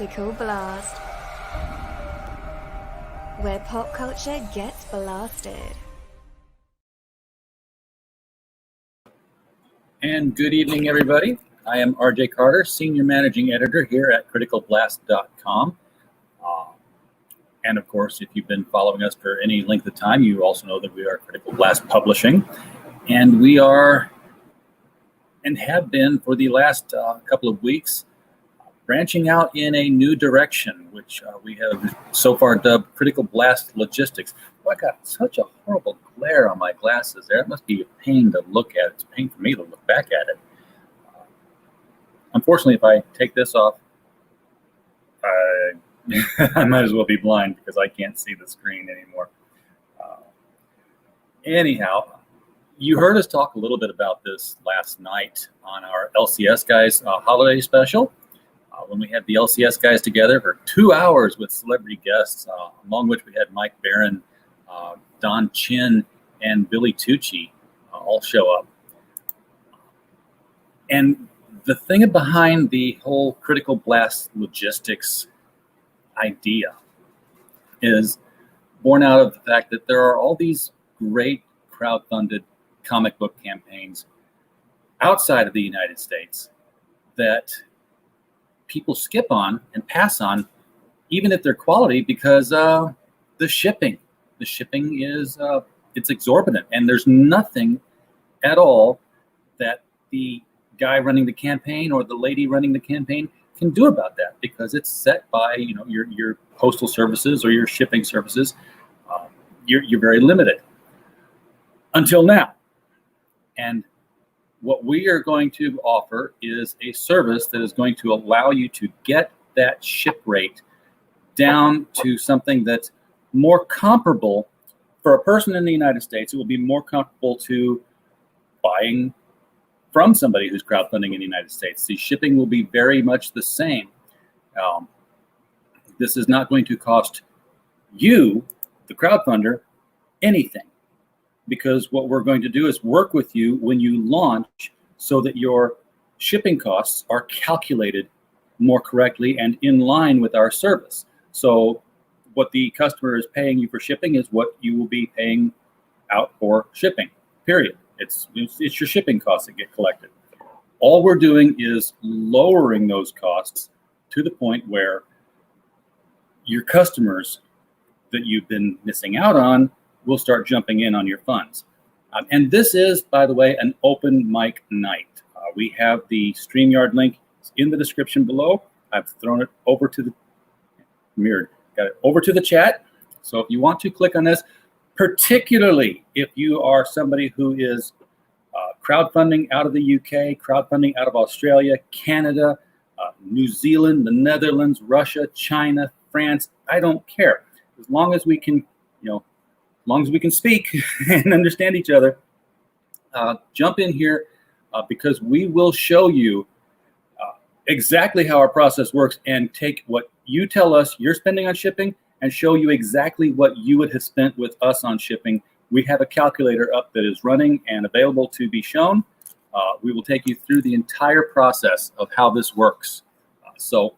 Critical Blast, where pop culture gets blasted. And good evening, everybody. I am RJ Carter, Senior Managing Editor here at criticalblast.com. And of course, if you've been following us for any length of time, you also know that we are Critical Blast Publishing. And we are, and have been for the last couple of weeks, branching out in a new direction, which we have so far dubbed Critical Blast Logistics. Oh, I got such a horrible glare on my glasses there. It must be a pain to look at. It's a pain for me to look back at it. Unfortunately, if I take this off, I might as well be blind because I can't see the screen anymore. Anyhow, you heard us talk a little bit about this last night on our LCS Guys holiday special. When we had the LCS guys together for 2 hours with celebrity guests, among which we had Mike Barron, Don Chin, and Billy Tucci all show up. And the thing behind the whole Critical Blast Logistics idea is born out of the fact that there are all these great crowd-funded comic book campaigns outside of the United States that people skip on and pass on, even if they're quality, because the shipping is it's exorbitant, and there's nothing at all that the guy running the campaign or the lady running the campaign can do about that, because it's set by your postal services or your shipping services. You're very limited until now, and what we are going to offer is a service that is going to allow you to get that ship rate down to something that's more comparable for a person in the United States. It will be more comparable to buying from somebody who's crowdfunding in the United States. The shipping will be very much the same. This is not going to cost you, the crowdfunder, anything, because what we're going to do is work with you when you launch so that your shipping costs are calculated more correctly and in line with our service. So what the customer is paying you for shipping is what you will be paying out for shipping, period. It's your shipping costs that get collected. All we're doing is lowering those costs to the point where your customers that you've been missing out on will start jumping in on your funds. And this is, by the way, an open mic night. We have the StreamYard link in the description below. I've thrown it over to the chat. So if you want to click on this, particularly if you are somebody who is crowdfunding out of the UK, crowdfunding out of Australia, Canada, New Zealand, the Netherlands, Russia, China, France, I don't care. As long as we can, speak and understand each other, jump in here because we will show you exactly how our process works and take what you tell us you're spending on shipping and show you exactly what you would have spent with us on shipping. We have a calculator up that is running and available to be shown. We will take you through the entire process of how this works. So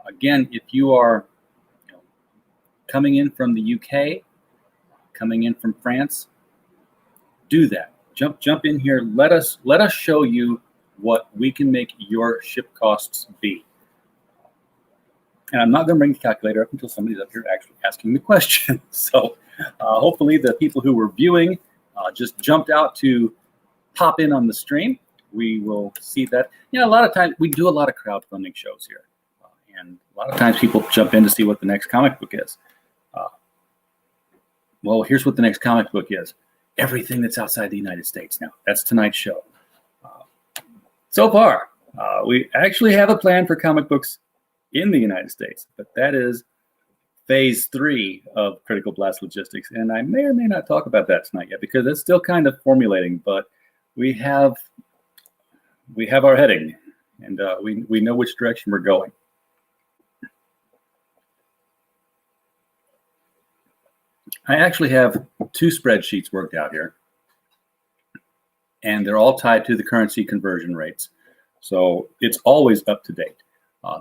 again, if you are coming in from the UK, coming in from France, do that. Jump in here. Let us show you what we can make your ship costs be. And I'm not going to bring the calculator up until somebody's up here actually asking the question. So hopefully the people who were viewing just jumped out to pop in on the stream. We will see that. A lot of times we do a lot of crowdfunding shows here. And a lot of times people jump in to see what the next comic book is. Well, here's what the next comic book is. Everything that's outside the United States now. That's tonight's show. So far, we actually have a plan for comic books in the United States, but that is phase 3 of Critical Blast Logistics. And I may or may not talk about that tonight yet because it's still kind of formulating, but we have our heading, and we know which direction we're going. I actually have 2 spreadsheets worked out here, and they're all tied to the currency conversion rates. So it's always up to date.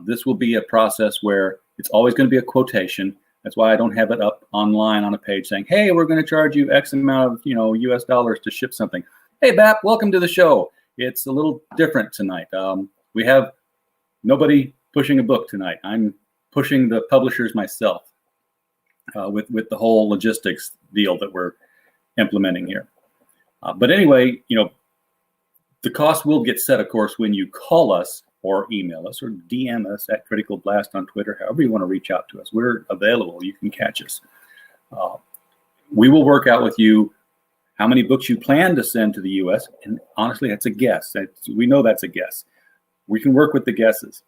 This will be a process where it's always going to be a quotation. That's why I don't have it up online on a page saying, hey, we're going to charge you X amount of US dollars to ship something. Hey, Bap, welcome to the show. It's a little different tonight. We have nobody pushing a book tonight. I'm pushing the publishers myself with the whole logistics deal that we're implementing here. But anyway, the cost will get set, of course, when you call us or email us or DM us at Critical Blast on Twitter, however you want to reach out to us. We're available. You can catch us. We will work out with you how many books you plan to send to the U.S. And honestly, that's a guess. We know that's a guess. We can work with the guesses.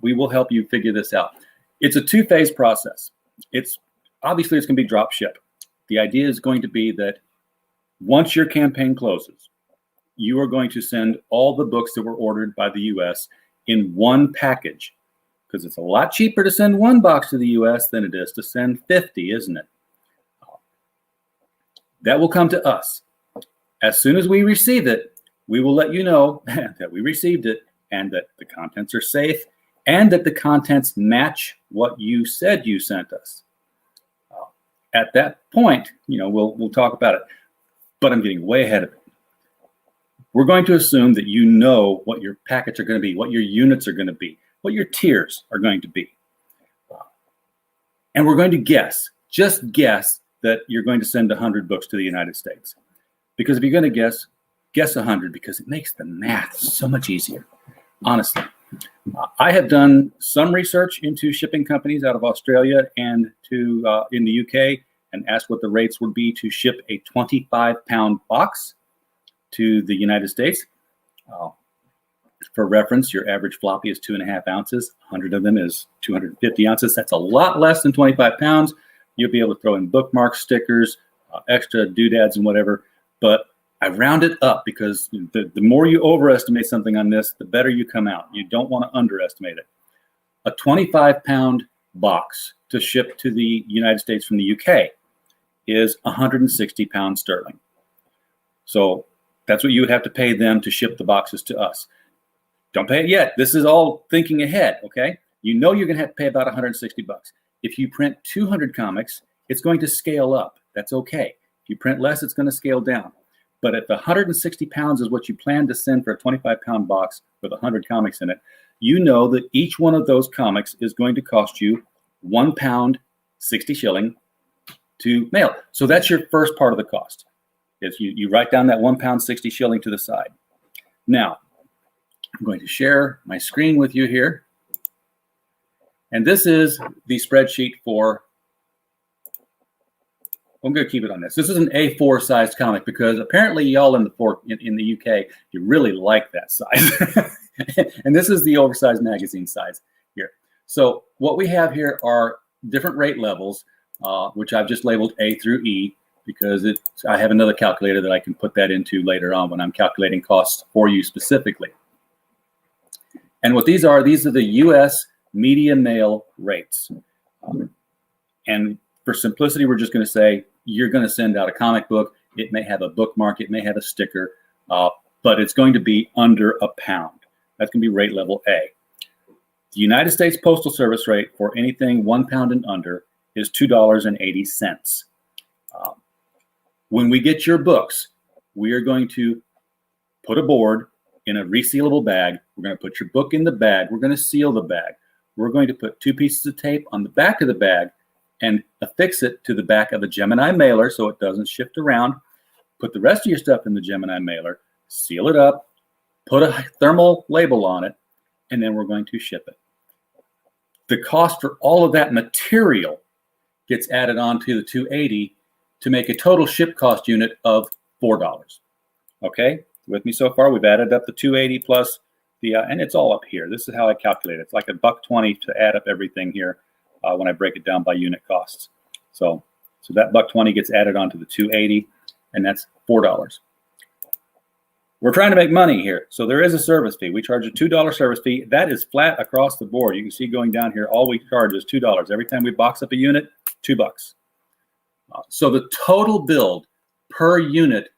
We will help you figure this out. It's a two-phase process. It's going to be drop ship. The idea is going to be that once your campaign closes, you are going to send all the books that were ordered by the U.S. in one package, because it's a lot cheaper to send one box to the U.S. than it is to send 50, isn't it? That will come to us. As soon as we receive it, we will let you know that we received it and that the contents are safe and that the contents match what you said you sent us. At that point, we'll talk about it. But I'm getting way ahead of it. We're going to assume that you know what your packets are going to be, what your units are going to be, what your tiers are going to be. And we're going to just guess that you're going to send 100 books to the United States. Because if you're going to guess 100, because it makes the math so much easier. Honestly, I have done some research into shipping companies out of Australia and in the UK and asked what the rates would be to ship a 25-pound box to the United States. For reference, your average floppy is 2.5 ounces. 100 of them is 250 ounces. That's a lot less than 25 pounds. You'll be able to throw in bookmarks, stickers, extra doodads and whatever. But I round it up because the more you overestimate something on this, the better you come out. You don't want to underestimate it. A 25-pound box to ship to the United States from the UK is 160 pounds sterling. So that's what you would have to pay them to ship the boxes to us. Don't pay it yet. This is all thinking ahead, okay? You're going to have to pay about 160 bucks. If you print 200 comics, it's going to scale up. That's okay. If you print less, it's going to scale down. But if 160 pounds is what you plan to send for a 25-pound box with 100 comics in it, you know that each one of those comics is going to cost you £1, 60 shilling to mail. So that's your first part of the cost. Is you write down that £1, 60 shilling to the side. Now, I'm going to share my screen with you here. And this is the spreadsheet for, I'm going to keep it on this. This is an A4 sized comic because apparently y'all in the UK, you really like that size. And this is the oversized magazine size here. So what we have here are different rate levels, which I've just labeled A through E because I have another calculator that I can put that into later on when I'm calculating costs for you specifically. And what these are the US media mail rates. And for simplicity, we're just going to say you're going to send out a comic book. It may have a bookmark. It may have a sticker, but it's going to be under £1. That's going to be rate level A. The United States Postal Service rate for anything £1 and under is $2.80. When we get your books, we are going to put a board in a resealable bag. We're going to put your book in the bag. We're going to seal the bag. We're going to put 2 pieces of tape on the back of the bag and affix it to the back of a Gemini mailer so it doesn't shift around. Put the rest of your stuff in the Gemini mailer, seal it up, put a thermal label on it, and then we're going to ship it. The cost for all of that material gets added on to the $280 to make a total ship cost unit of $4. Okay, with me so far? We've added up the $280 plus the, and it's all up here. This is how I calculate it. It's like $1.20 to add up everything here when I break it down by unit costs. So that $1.20 gets added onto the $280, and that's $4. We're trying to make money here, so there is a service fee. We charge a $2 service fee. That is flat across the board. You can see going down here, all we charge is $2. Every time we box up a unit, $2. So the total build per unit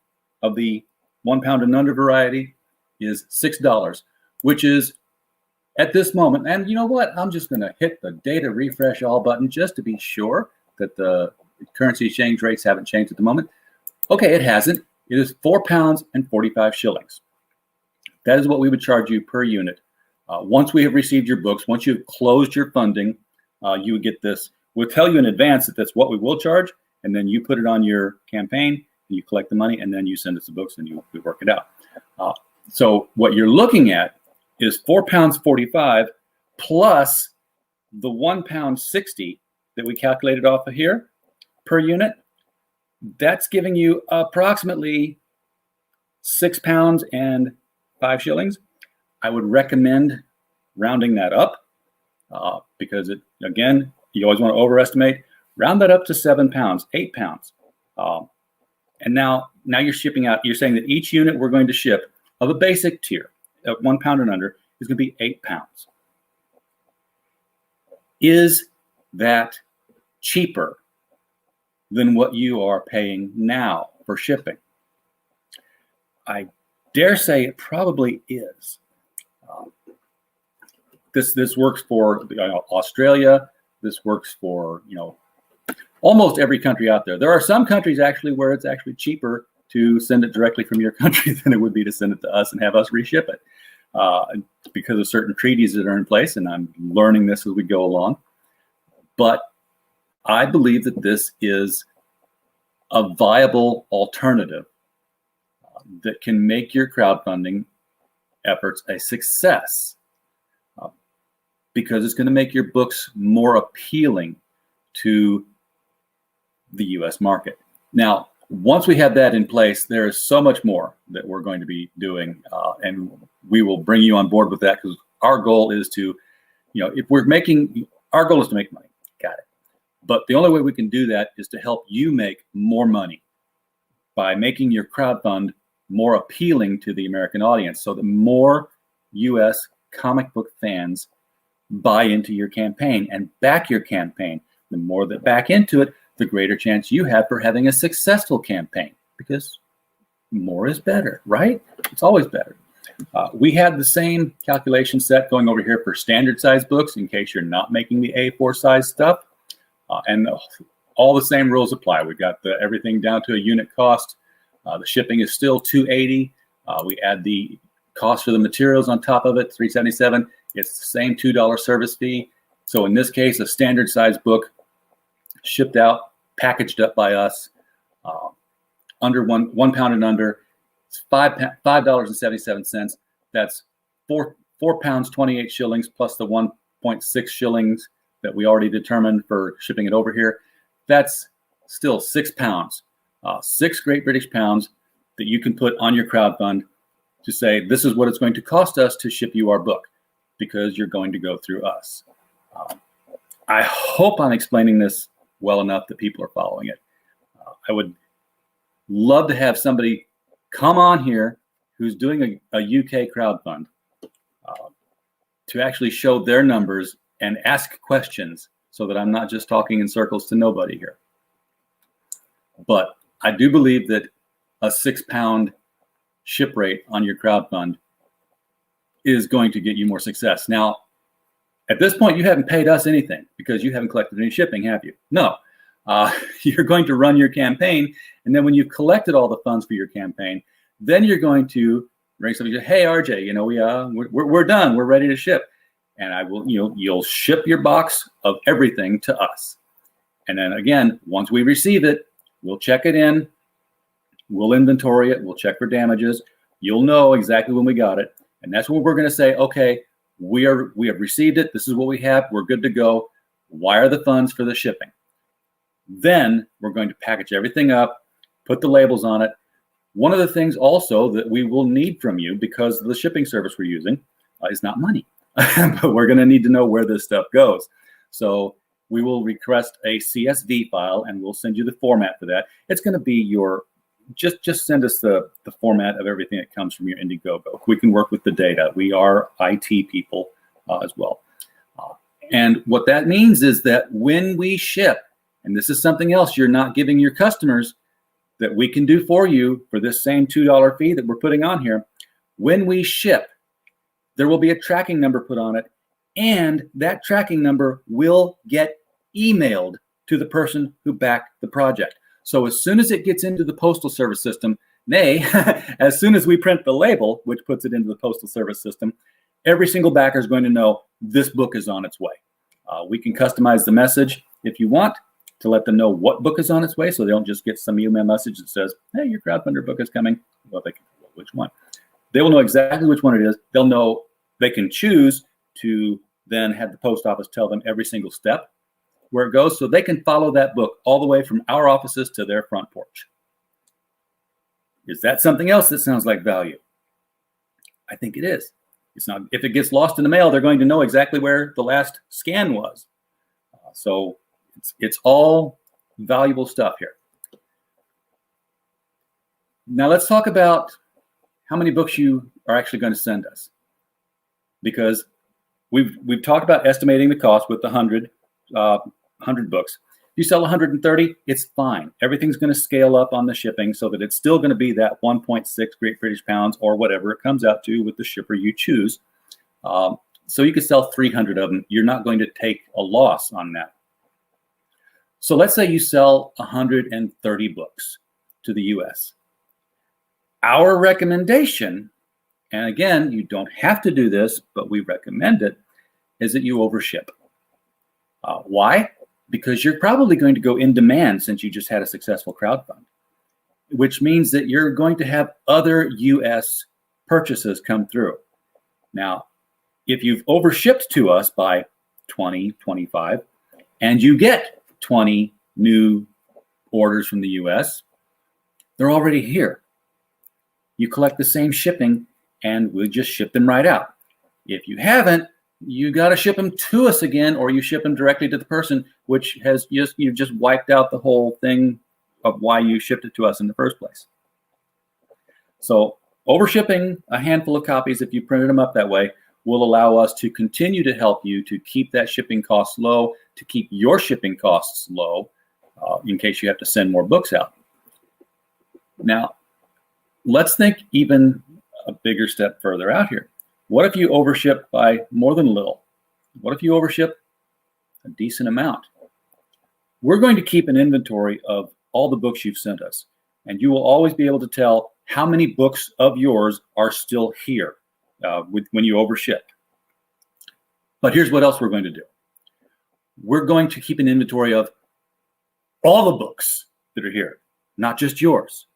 of the £1 and under variety is $6, which is at this moment, and you know what? I'm just going to hit the data refresh all button just to be sure that the currency exchange rates haven't changed at the moment. Okay, it hasn't. It is £4.45. That is what we would charge you per unit. Once we have received your books, once you've closed your funding, you would get this. We'll tell you in advance that that's what we will charge, and then you put it on your campaign, and you collect the money, and then you send us the books, and we work it out. So what you're looking at is £4.45 plus the £1.60 that we calculated off of here per unit. That's giving you approximately £6.05. I would recommend rounding that up because again, you always want to overestimate. Round that up to 7 pounds, 8 pounds. And now you're shipping out. You're saying that each unit we're going to ship of a basic tier of 1 pound and under is going to be 8 pounds. Is that cheaper than what you are paying now for shipping? I dare say it probably is. This works for Australia. This works for almost every country out there. There are some countries actually where it's actually cheaper to send it directly from your country than it would be to send it to us and have us reship it because of certain treaties that are in place. And I'm learning this as we go along. But I believe that this is a viable alternative that can make your crowdfunding efforts a success because it's going to make your books more appealing to the U.S. market. Now, once we have that in place, there is so much more that we're going to be doing, and we will bring you on board with that because our goal is to, our goal is to make money. Got it. But the only way we can do that is to help you make more money by making your crowdfund more appealing to the American audience so that more U.S. comic book fans buy into your campaign and back your campaign. The more that back into it, the greater chance you have for having a successful campaign because more is better, right? It's always better. We had the same calculation set going over here for standard size books in case you're not making the A4 size stuff. And all the same rules apply. We've got everything down to a unit cost. The shipping is still $280. We add the cost for the materials on top of it, $377. It's the same $2 service fee. So in this case, a standard size book shipped out, packaged up by us, under one pound and under, it's $5.77. That's 4 pounds 28 shillings plus the 1.6 shillings that we already determined for shipping it over here. That's still 6 pounds, 6 Great British pounds that you can put on your crowdfund to say, this is what it's going to cost us to ship you our book because you're going to go through us. I hope I'm explaining this well enough that people are following it. I would love to have somebody come on here who's doing a UK crowdfund to actually show their numbers and ask questions so that I'm not just talking in circles to nobody here. But I do believe that a 6 pound ship rate on your crowdfund is going to get you more success. Now, at this point, you haven't paid us anything because you haven't collected any shipping, have you? No. You're going to run your campaign, and then when you've collected all the funds for your campaign, then you're going to bring somebody. Hey, RJ, we're done. We're ready to ship, and I will. You'll ship your box of everything to us, and then again, once we receive it, we'll check it in, we'll inventory it, we'll check for damages. You'll know exactly when we got it, and that's when we're going to say, okay, we have received it. This is what we have. We're good to go. Wire the funds for the shipping. Then we're going to package everything up, put the labels on it. One of the things also that we will need from you, because the shipping service we're using is not money, but we're going to need to know where this stuff goes. So we will request a CSV file, and we'll send you the format for that. It's going to be your, just send us the format of everything that comes from your Indiegogo. We can work with the data. We are IT people as well. And what that means is that when we ship, and this is something else you're not giving your customers that we can do for you for this same $2 fee that we're putting on here. When we ship, there will be a tracking number put on it, and that tracking number will get emailed to the person who backed the project. So as soon as it gets into the Postal Service system, nay, as soon as we print the label, which puts it into the Postal Service system, every single backer is going to know this book is on its way. We can customize the message if you want to let them know what book is on its way, so they don't just get some email message that says, hey, your crowdfunder book is coming. Well, they can, well, which one? They will know exactly which one it is. They'll know they can choose to then have the post office tell them every single step where it goes, so they can follow that book all the way from our offices to their front porch. Is that something else that sounds like value? I think it is. It's not. If it gets lost in the mail, they're going to know exactly where the last scan was. So it's all valuable stuff here. Now let's talk about how many books you are actually going to send us, because we've talked about estimating the cost with the 100 books. If you sell 130, it's fine. Everything's going to scale up on the shipping so that it's still going to be that 1.6 Great British pounds or whatever it comes out to with the shipper you choose. So you could sell 300 of them. You're not going to take a loss on that. So let's say you sell 130 books to the US. Our recommendation, and again, you don't have to do this, but we recommend it, is that you overship. Why? Because you're probably going to go in demand since you just had a successful crowdfund, which means that you're going to have other US purchases come through. Now, if you've overshipped to us by 20, 25, and you get 20 new orders from the US, they're already here. You collect the same shipping and we'll just ship them right out. If you haven't, you got to ship them to us again, or you ship them directly to the person, which has just wiped out the whole thing of why you shipped it to us in the first place. So overshipping a handful of copies, if you printed them up that way, will allow us to continue to help you to keep that shipping cost low, to keep your shipping costs low, in case you have to send more books out. Now, let's think even a bigger step further out here. What if you overship by more than a little? What if you overship a decent amount? We're going to keep an inventory of all the books you've sent us, and you will always be able to tell how many books of yours are still here when you overship. But here's what else we're going to do. We're going to keep an inventory of all the books that are here, not just yours,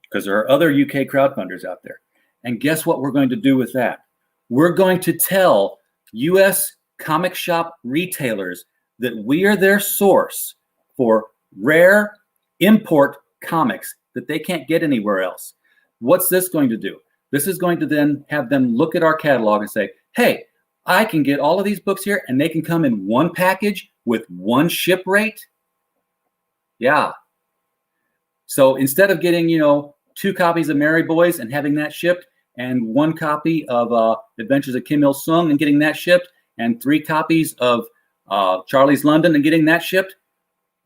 because there are other UK crowdfunders out there. And guess what we're going to do with that? We're going to tell US comic shop retailers that we are their source for rare import comics that they can't get anywhere else. What's this going to do? This is going to then have them look at our catalog and say, hey, I can get all of these books here and they can come in one package with one ship rate. Yeah. So instead of getting, 2 copies of Merry Boys and having that shipped, and 1 copy of Adventures of Kim Il-sung and getting that shipped, and 3 copies of Charlie's London and getting that shipped.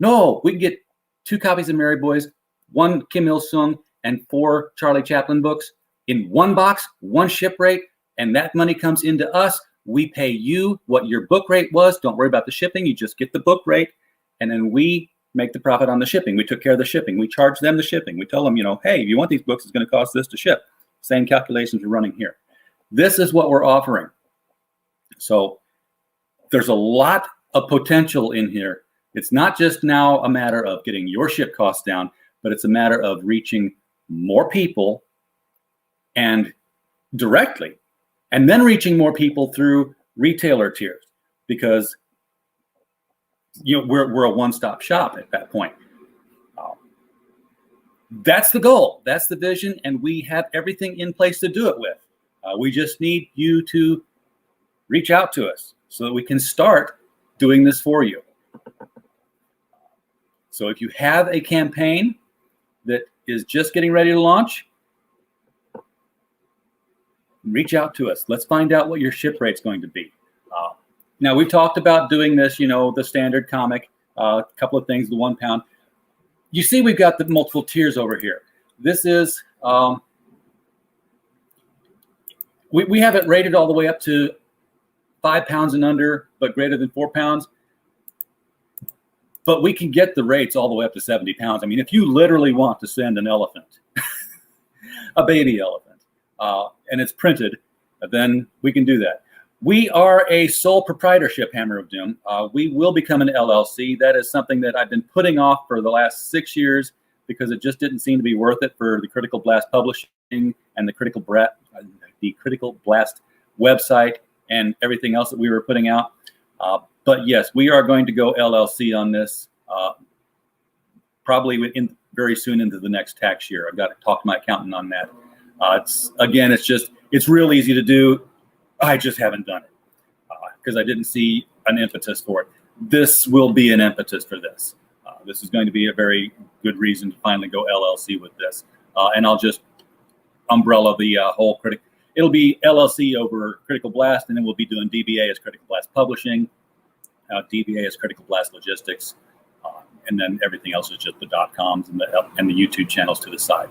No, we can get 2 copies of Merry Boys, 1 Kim Il-sung, and 4 Charlie Chaplin books in one box, one ship rate, and that money comes into us. We pay you what your book rate was. Don't worry about the shipping. You just get the book rate, and then we make the profit on the shipping. We took care of the shipping. We charge them the shipping. We tell them, hey, if you want these books, it's going to cost this to ship. Same calculations we're running here. This is what we're offering. So there's a lot of potential in here. It's not just now a matter of getting your ship costs down, but it's a matter of reaching more people and directly, and then reaching more people through retailer tiers, because we're a one-stop shop at that point. That's the goal. That's the vision, and we have everything in place to do it with. We just need you to reach out to us so that we can start doing this for you. So if you have a campaign that is just getting ready to launch, reach out to us. Let's find out what your ship rate's going to be. Now, we've talked about doing this, the standard comic, a couple of things, the £1. You see, we've got the multiple tiers over here. This is We have it rated all the way up to 5 pounds and under, but greater than 4 pounds. But we can get the rates all the way up to 70 pounds. I mean, if you literally want to send an elephant, a baby elephant, and it's printed, then we can do that. We are a sole proprietorship, Hammer of Doom. We will become an LLC. That is something that I've been putting off for the last 6 years because it just didn't seem to be worth it for the Critical Blast Publishing and the Critical Blast website and everything else that we were putting out. But yes, we are going to go LLC on this probably very soon into the next tax year. I've got to talk to my accountant on that. It's real easy to do. I just haven't done it because I didn't see an impetus for it. This will be an impetus for this. This is going to be a very good reason to finally go LLC with this. And I'll just umbrella the whole critical. It'll be LLC over Critical Blast, and then we'll be doing DBA as Critical Blast Publishing, DBA as Critical Blast Logistics, and then everything else is just the .coms and the YouTube channels to the side.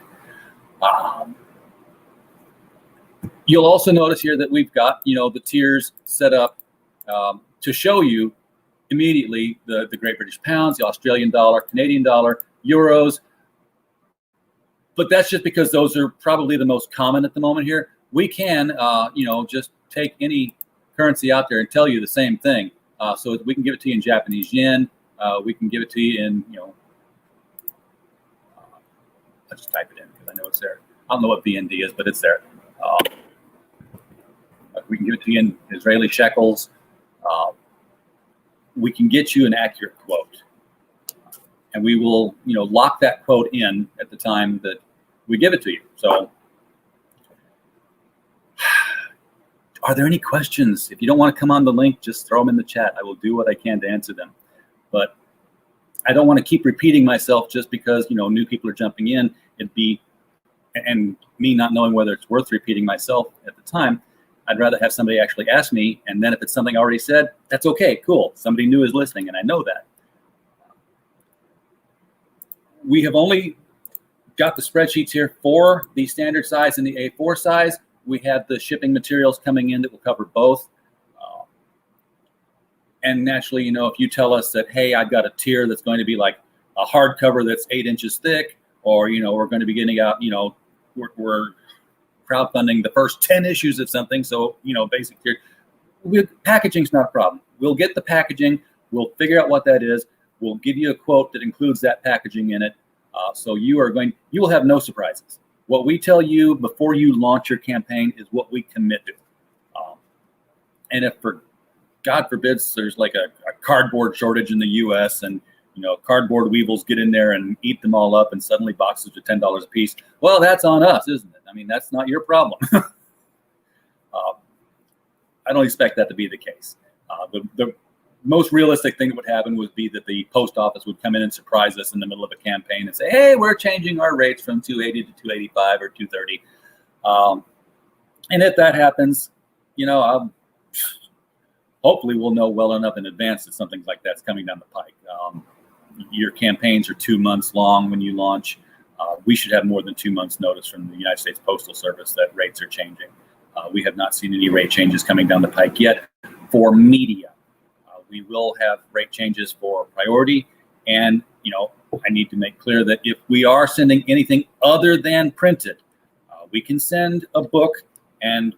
You'll also notice here that we've got, the tiers set up to show you immediately the Great British Pounds, the Australian dollar, Canadian dollar, euros. But that's just because those are probably the most common at the moment here. We can, just take any currency out there and tell you the same thing. So we can give it to you in Japanese yen. We can give it to you in, I'll just type it in because I know it's there. I don't know what BND is, but it's there. We can give it to you in Israeli shekels. We can get you an accurate quote. And we will, lock that quote in at the time that we give it to you. So are there any questions? If you don't want to come on the link, just throw them in the chat. I will do what I can to answer them. But I don't want to keep repeating myself just because, new people are jumping in. And me not knowing whether it's worth repeating myself at the time. I'd rather have somebody actually ask me, and then if it's something I already said, that's okay, cool. Somebody new is listening, and I know that. We have only got the spreadsheets here for the standard size and the A4 size. We have the shipping materials coming in that will cover both. And naturally, if you tell us that, hey, I've got a tier that's going to be like a hardcover that's 8 inches thick, or, we're going to be getting out, we're crowdfunding the first 10 issues of something. So, basic tier. Packaging's not a problem. We'll get the packaging. We'll figure out what that is. We'll give you a quote that includes that packaging in it. So you will have no surprises. What we tell you before you launch your campaign is what we commit to. And if God forbids there's like a cardboard shortage in the US and cardboard weevils get in there and eat them all up and suddenly boxes are $10 a piece. Well, that's on us, isn't it? I mean, that's not your problem. I don't expect that to be the case. The most realistic thing that would happen would be that the post office would come in and surprise us in the middle of a campaign and say, hey, we're changing our rates from 280 to 285 or 230. And if that happens, hopefully we'll know well enough in advance that something like that's coming down the pike. Your campaigns are 2 months long when you launch. We should have more than 2 months notice from the United States Postal Service that rates are changing. We have not seen any rate changes coming down the pike yet for media. We will have rate changes for priority. And, I need to make clear that if we are sending anything other than printed, we can send a book and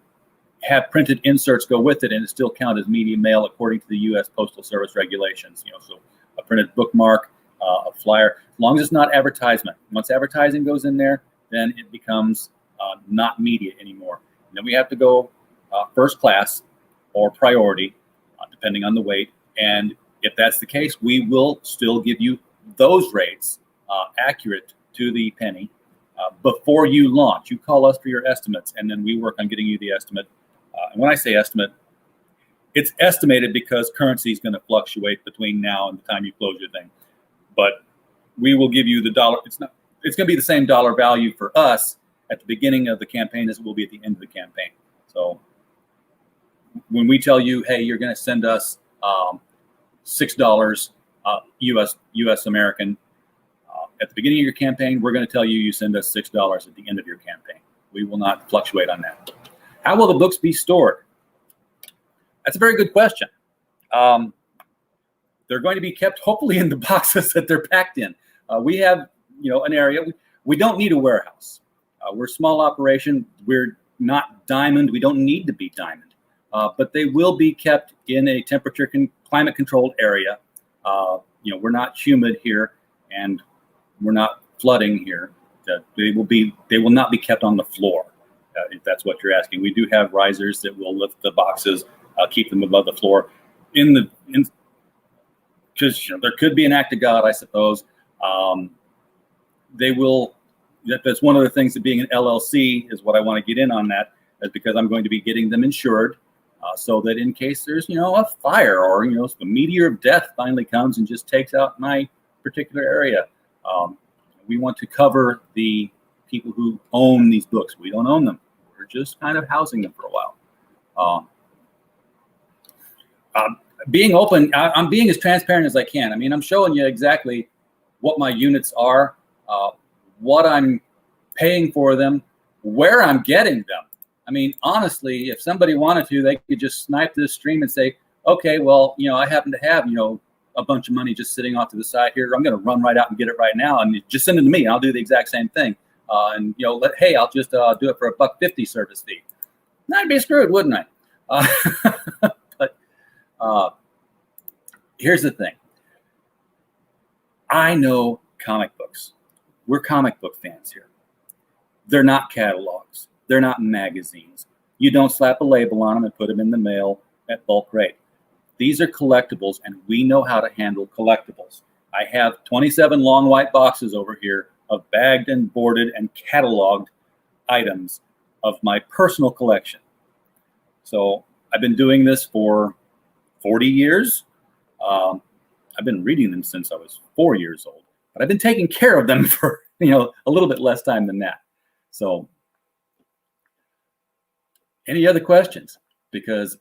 have printed inserts go with it and it still count as media mail according to the U.S. Postal Service regulations. So a printed bookmark, a flyer, as long as it's not advertisement. Once advertising goes in there, then it becomes not media anymore. And then we have to go first class or priority, depending on the weight. And if that's the case, we will still give you those rates accurate to the penny before you launch. You call us for your estimates, and then we work on getting you the estimate. And when I say estimate, it's estimated because currency is going to fluctuate between now and the time you close your thing. But we will give you the dollar. It's going to be the same dollar value for us at the beginning of the campaign as it will be at the end of the campaign. So when we tell you, hey, you're going to send us $6 US American at the beginning of your campaign, we're going to tell you send us $6 at the end of your campaign. We will not fluctuate on that. How will the books be stored? That's a very good question. They're going to be kept hopefully in the boxes that they're packed in. We have, an area. We don't need a warehouse. We're a small operation. We're not diamond. We don't need to be diamond. But they will be kept in a temperature climate controlled area. We're not humid here, and we're not flooding here. They will not be kept on the floor. If that's what you're asking. We do have risers that will lift the boxes, keep them above the floor. Because there could be an act of God, I suppose. They will. That's one of the things of being an LLC is what I want to get in on that, is because I'm going to be getting them insured, so that in case there's a fire or the meteor of death finally comes and just takes out my particular area, we want to cover the people who own these books. We don't own them. We're just kind of housing them for a while. Being open, I'm being as transparent as I can. I mean, I'm showing you exactly what my units are, what I'm paying for them, where I'm getting them. I mean, honestly, if somebody wanted to, they could just snipe this stream and say, okay, well, I happen to have, a bunch of money just sitting off to the side here. I'm going to run right out and get it right now, and just send it to me. I'll do the exact same thing. Hey, I'll just do it for $1.50 service fee. I'd be screwed, wouldn't I? But here's the thing. I know comic books. We're comic book fans here. They're not catalogs. They're not magazines. You don't slap a label on them and put them in the mail at bulk rate. These are collectibles, and we know how to handle collectibles. I have 27 long white boxes over here of bagged and boarded and cataloged items of my personal collection. So I've been doing this for 40 years. I've been reading them since I was 4 years old, but I've been taking care of them for, a little bit less time than that. So any other questions? Because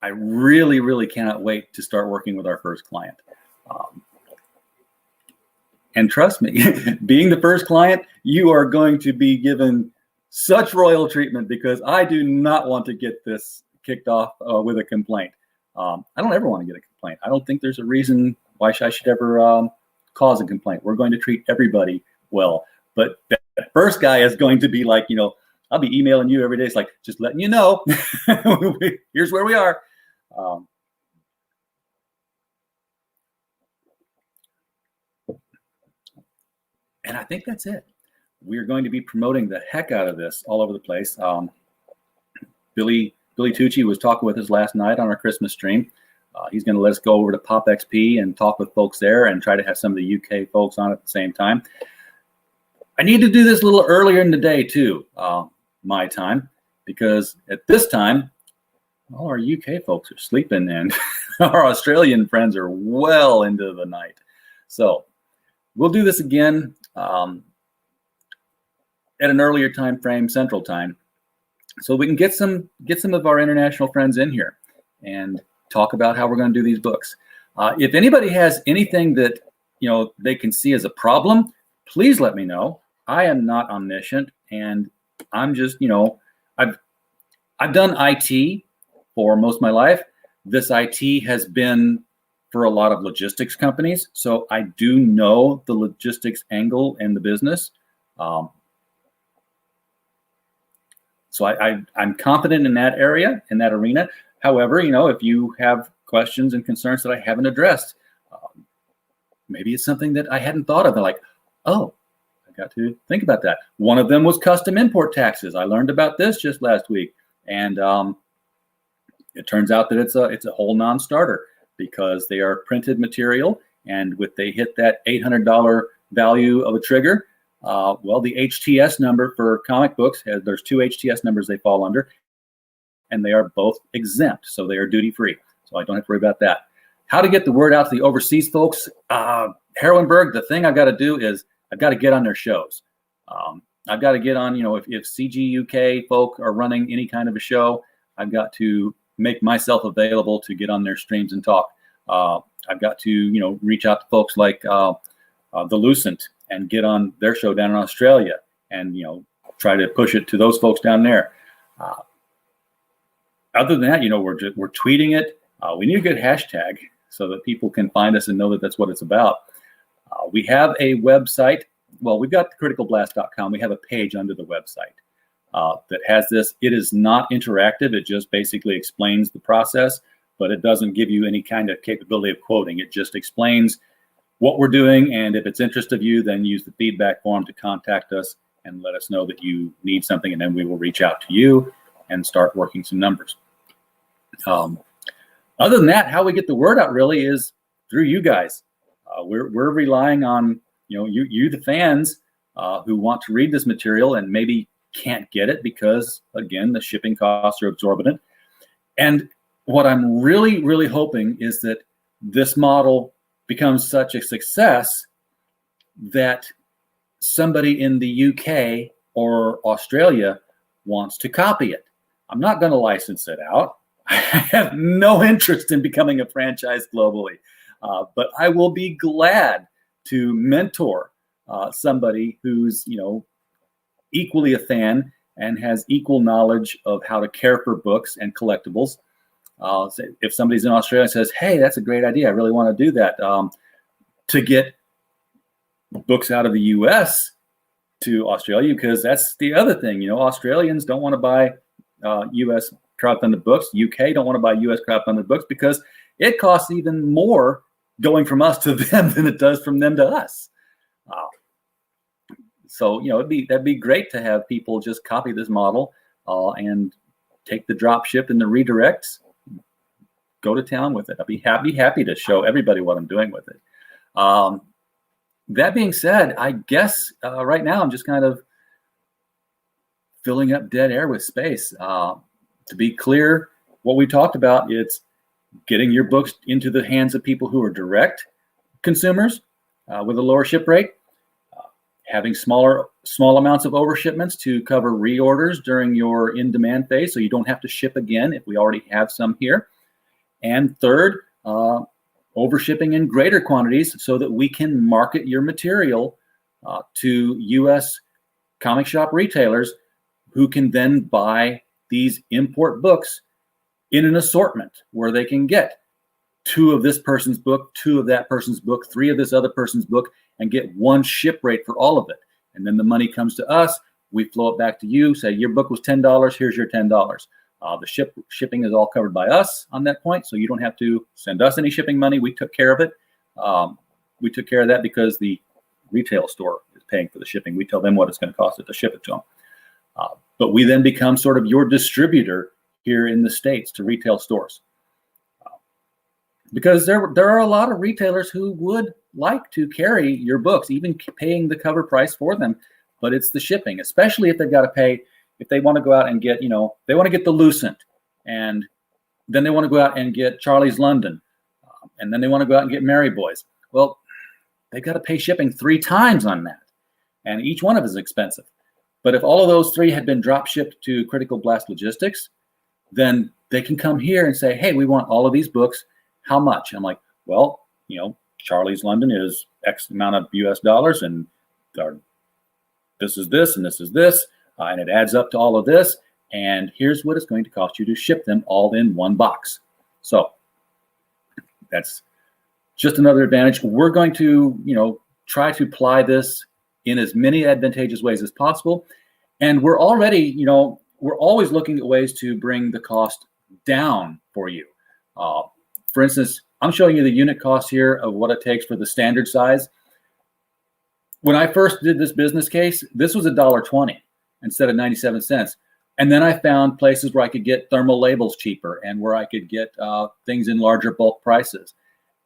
I really, really cannot wait to start working with our first client. And trust me, being the first client, you are going to be given such royal treatment, because I do not want to get this kicked off with a complaint. I don't ever want to get a complaint. I don't think there's a reason why I should ever cause a complaint. We're going to treat everybody well. But that first guy is going to be like, I'll be emailing you every day. It's like, just letting you know, here's where we are. And I think that's it. We're going to be promoting the heck out of this all over the place. Billy Tucci was talking with us last night on our Christmas stream. He's going to let us go over to Pop XP and talk with folks there and try to have some of the UK folks on at the same time. I need to do this a little earlier in the day too, my time, because at this time, all our UK folks are sleeping and our Australian friends are well into the night. So we'll do this again at an earlier time frame, Central Time, so we can get some of our international friends in here and talk about how we're going to do these books. If anybody has anything that they can see as a problem, please let me know. I am not omniscient, and I'm just I've done IT for most of my life. This IT has been for a lot of logistics companies, so I do know the logistics angle in the business. So I'm confident in that area, in that arena. However, if you have questions and concerns that I haven't addressed, maybe it's something that I hadn't thought of. They're like, oh, I got to think about that. One of them was custom import taxes. I learned about this just last week, and it turns out that it's a whole non-starter, because they are printed material, and they hit that $800 value of a trigger. Well, the HTS number for comic books, there's two HTS numbers they fall under, and they are both exempt, so they are duty-free. So I don't have to worry about that. How to get the word out to the overseas folks? Harlenberg, the thing I've got to do is I've got to get on their shows. I've got to get on, if CG UK folk are running any kind of a show, I've got to make myself available to get on their streams and talk. I've got to, reach out to folks like the Lucent and get on their show down in Australia and, try to push it to those folks down there. other than that, we're tweeting it. We need a good hashtag so that people can find us and know that that's what it's about. We have a website. Well, we've got criticalblast.com. We have a page under the website that has this. It is not interactive. It just basically explains the process, but it doesn't give you any kind of capability of quoting. It just explains what we're doing, and if it's interest of you, then use the feedback form to contact us and let us know that you need something, and then we will reach out to you and start working some numbers. Other than that, how we get the word out really is through you guys. We're relying on you the fans who want to read this material and maybe can't get it because, again, the shipping costs are exorbitant. And what I'm really, really hoping is that this model becomes such a success that somebody in the UK or Australia wants to copy it. I'm not going to license it out. I have no interest in becoming a franchise globally, but I will be glad to mentor somebody who's equally a fan and has equal knowledge of how to care for books and collectibles. If somebody's in Australia and says, "Hey, that's a great idea. I really want to do that," to get books out of the U.S. to Australia, because that's the other thing. Australians don't want to buy U.S. crowdfunded books. UK don't want to buy U.S. crowdfunded books because it costs even more going from us to them than it does from them to us. So that'd be great to have people just copy this model and take the drop ship and the redirects, go to town with it. I'd be happy to show everybody what I'm doing with it. That being said, I guess right now I'm just kind of filling up dead air with space. To be clear, what we talked about, it's getting your books into the hands of people who are direct consumers with a lower ship rate, having small amounts of overshipments to cover reorders during your in-demand phase so you don't have to ship again if we already have some here. And third, overshipping in greater quantities so that we can market your material to U.S. comic shop retailers who can then buy these import books in an assortment where they can get 2 of this person's book, 2 of that person's book, 3 of this other person's book, and get one ship rate for all of it. And then the money comes to us. We flow it back to you, say your book was $10. Here's your $10. The shipping is all covered by us on that point, so you don't have to send us any shipping money. We took care of it. We took care of that because the retail store is paying for the shipping. We tell them what it's going to cost it to ship it to them. But we then become sort of your distributor here in the States to retail stores. Because there are a lot of retailers who would like to carry your books, even paying the cover price for them, but it's the shipping, especially if they've got to pay. If they want to go out and get, they want to get the Lucent, and then they want to go out and get Charlie's London, and then they want to go out and get Mary Boys. Well, they've got to pay shipping 3 times on that, and each one of it is expensive. But if all of those 3 had been drop shipped to Critical Blast Logistics, then they can come here and say, "Hey, we want all of these books. How much?" I'm like, "Well, Charlie's London is X amount of US dollars, and this is this, and this is this. And it adds up to all of this, and here's what it's going to cost you to ship them all in one box." So that's just another advantage. We're going to, try to apply this in as many advantageous ways as possible. And we're already, we're always looking at ways to bring the cost down for you. For instance, I'm showing you the unit cost here of what it takes for the standard size. When I first did this business case, this was $1.20. Instead of 97 cents. And then I found places where I could get thermal labels cheaper and where I could get things in larger bulk prices,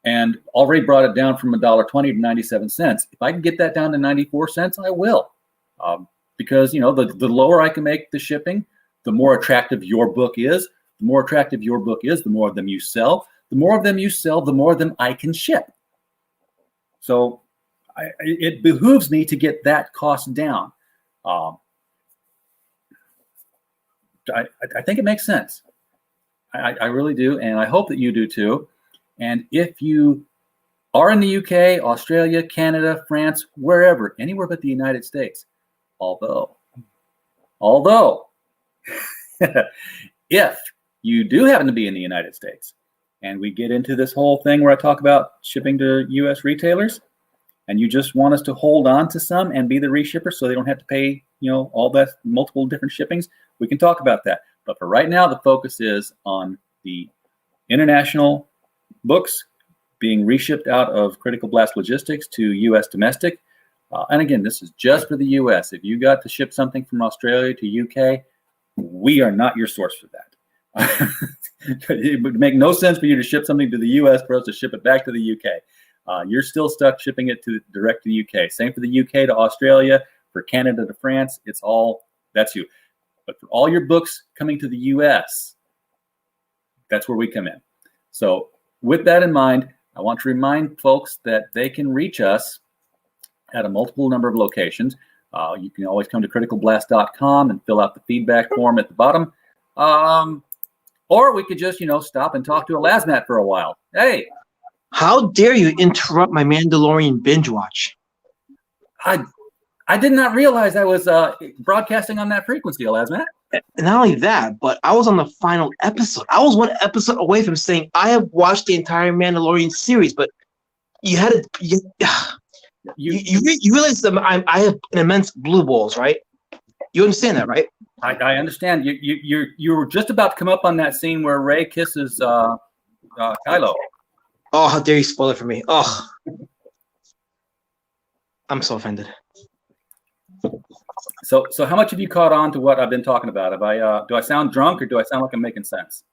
and already brought it down from $1.20 to 97 cents. If I can get that down to 94 cents, I will. Because, the lower I can make the shipping, the more attractive your book is. The more attractive your book is, the more of them you sell. The more of them you sell, the more of them I can ship. So it behooves me to get that cost down. I think it makes sense. I really do, and I hope that you do too. And if you are in the UK, Australia, Canada, France, wherever, anywhere but the United States, although, if you do happen to be in the United States, and we get into this whole thing where I talk about shipping to U.S. retailers, and you just want us to hold on to some and be the reshipper so they don't have to pay, all that multiple different shippings, we can talk about that. But for right now, the focus is on the international books being reshipped out of Critical Blast Logistics to U.S. domestic. And again, this is just for the U.S. If you got to ship something from Australia to U.K., we are not your source for that. It would make no sense for you to ship something to the U.S. for us to ship it back to the U.K. You're still stuck shipping it direct to the U.K. Same for the U.K. to Australia, for Canada to France. That's you. But for all your books coming to the U.S., that's where we come in. So with that in mind, I want to remind folks that they can reach us at a multiple number of locations. You can always come to criticalblast.com and fill out the feedback form at the bottom. Or we could just, stop and talk to a Lasmat for a while. Hey. How dare you interrupt my Mandalorian binge watch? I did not realize I was broadcasting on that frequency, Lasmat. Not only that, but I was on the final episode. I was one episode away from saying I have watched the entire Mandalorian series, but you had to. You realize that I have an immense blue balls, right? You understand that, right? I understand. You were just about to come up on that scene where Rey kisses Kylo. Oh, how dare you spoil it for me? Oh, I'm so offended. So how much have you caught on to what I've been talking about? Do I sound drunk or do I sound like I'm making sense?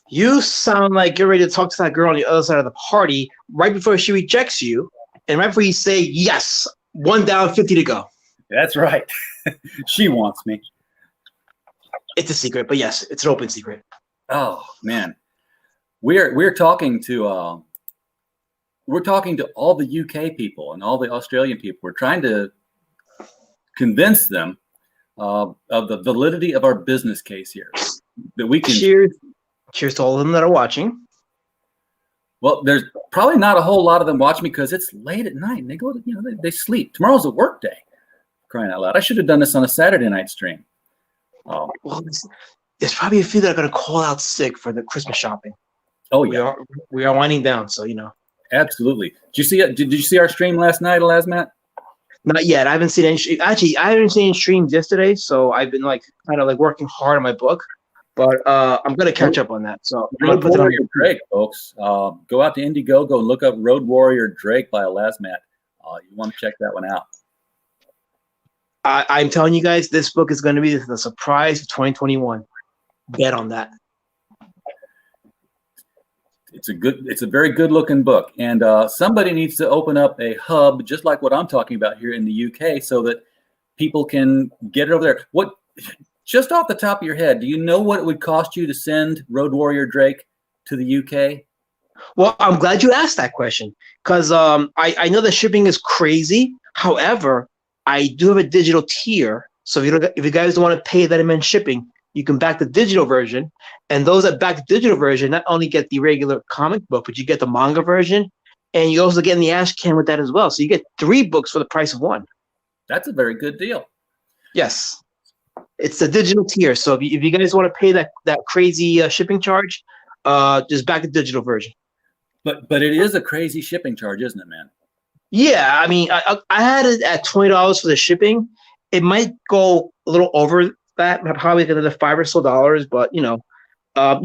You sound like you're ready to talk to that girl on the other side of the party right before she rejects you, and right before you say yes, 1 down, 50 to go. That's right. She wants me. It's a secret, but yes, it's an open secret. Oh man, we're talking to all the UK people and all the Australian people. We're trying to convince them of the validity of our business case here. That we can. Cheers to all of them that are watching. Well, there's probably not a whole lot of them watching because it's late at night and they go to, they sleep. Tomorrow's a work day. Crying out loud. I should have done this on a Saturday night stream. Well, there's probably a few that are going to call out sick for the Christmas shopping. Oh yeah. We are winding down, so Absolutely. Did you see our stream last night, Lasmat? Not yet. I haven't seen any. Actually, I haven't seen any streams yesterday, so I've been kind of working hard on my book. But I'm going to catch up on that. So Road Warrior Drake, folks. Go out to Indiegogo and look up Road Warrior Drake by Lasmat. You want to check that one out. I'm telling you guys, this book is going to be the surprise of 2021. Bet on that. It's a very good looking book, and somebody needs to open up a hub just like what I'm talking about here in the UK, so that people can get it over there. Just off the top of your head, do you know what it would cost you to send Road Warrior Drake to the UK? Well, I'm glad you asked that question because I know the shipping is crazy. However, I do have a digital tier, so if you guys don't want to pay that immense shipping, you can back the digital version. And those that back the digital version not only get the regular comic book, but you get the manga version, and you also get in the ash can with that as well. So you get 3 books for the price of 1. That's a very good deal. Yes. It's the digital tier. So if you guys want to pay that crazy shipping charge, just back the digital version. But it is a crazy shipping charge, isn't it, man? Yeah, I mean, I had it at $20 for the shipping. It might go a little over that, probably another $5 or so, but you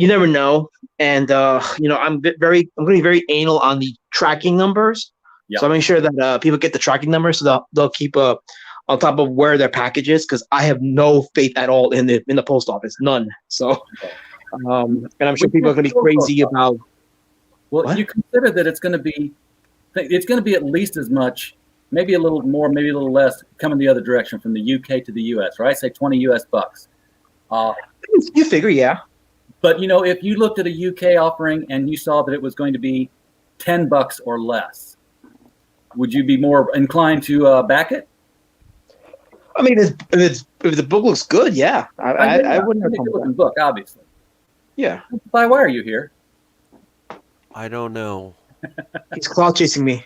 never know. And I'm going to be very anal on the tracking numbers. Yep. So I make sure that people get the tracking numbers, so they'll keep on top of where their package is, because I have no faith at all in the post office, none. So, and I'm sure people are going to be crazy about. Well, what? You consider that it's going to be at least as much, maybe a little more, maybe a little less, coming the other direction from the UK to the US, right? Say $20 US. You figure, yeah. But if you looked at a UK offering and you saw that it was going to be $10 or less, would you be more inclined to back it? I mean, if the book looks good, yeah. I wouldn't have a problem with that. Book, obviously. Yeah. Why are you here? I don't know. He's clout chasing me.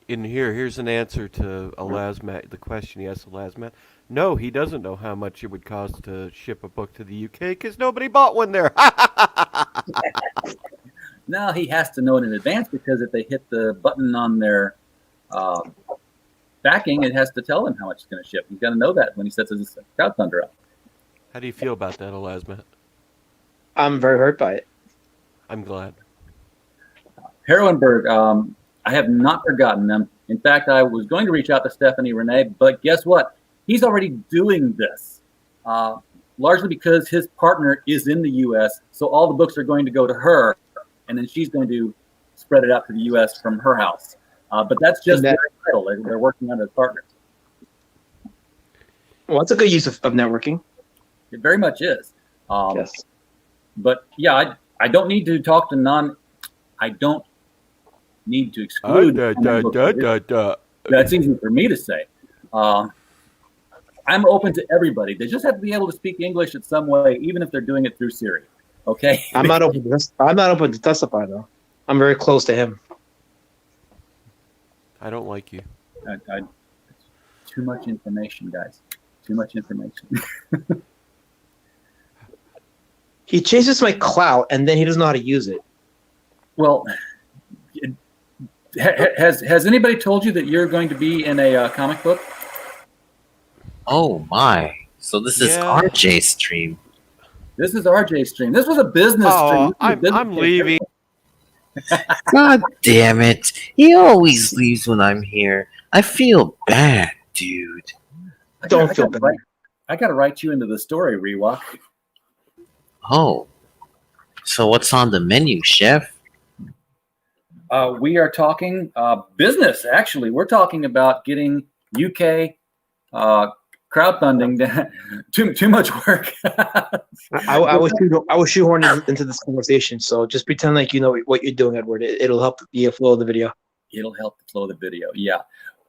Here's an answer to Lasmat, the question he asked Lasmat. No, he doesn't know how much it would cost to ship a book to the UK because nobody bought one there. Now he has to know it in advance because if they hit the button on their uh, backing, it has to tell them how much it's going to ship. He's got to know that when he sets his crowdfunder up. How do you feel about that, Elasmat? I'm very hurt by it. I'm glad. Heroenberg, I have not forgotten them. In fact, I was going to reach out to Stephanie Renee, but guess what? He's already doing this, largely because his partner is in the U.S., so all the books are going to go to her, and then she's going to spread it out to the U.S. from her house. But that's just their title. They're working on as partners. Well, it's a good use of networking. It very much is. Yes. But yeah, I don't need to talk to I don't need to exclude. That's easy for me to say. I'm open to everybody. They just have to be able to speak English in some way, even if they're doing it through Siri. Okay. I'm not open to testify though. I'm very close to him. I don't like you. Too much information, guys. Too much information. He chases my clout, and then he doesn't know how to use it. Well, has anybody told you that you're going to be in a comic book? Oh my! So this is RJ stream. This is RJ's stream. This was a business stream. I'm leaving. God damn it! He always leaves when I'm here. I feel bad, dude. Don't feel bad. I got to write you into the story, Rewalk. Oh, so what's on the menu, Chef? We are talking business. Actually, we're talking about getting UK crowdfunding. Too much work. I was shoehorned into this conversation, so just pretend like you know what you're doing, Edward. It'll help the flow of the video. It'll help the flow of the video. Yeah,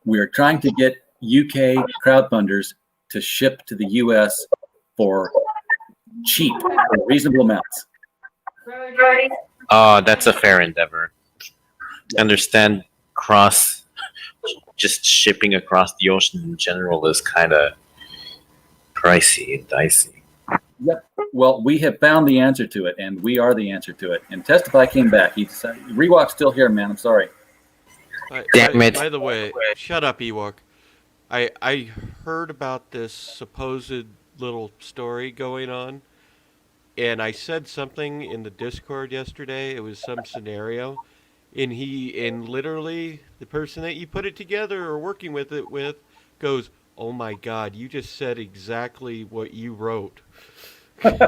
we're trying to get UK crowdfunders to ship to the US for cheap, for reasonable amounts. That's a fair endeavor. Understand just shipping across the ocean in general is kind of pricey and dicey. Yep. Well, we have found the answer to it, and we are the answer to it. And Testify came back. He said, Rewalk's still here, man. I'm sorry. Damn it. By the way, shut up, Ewok. I heard about this supposed little story going on, and I said something in the Discord yesterday. It was some scenario, and literally the person that you put it together or working with it with goes, "Oh my God, you just said exactly what you wrote." Not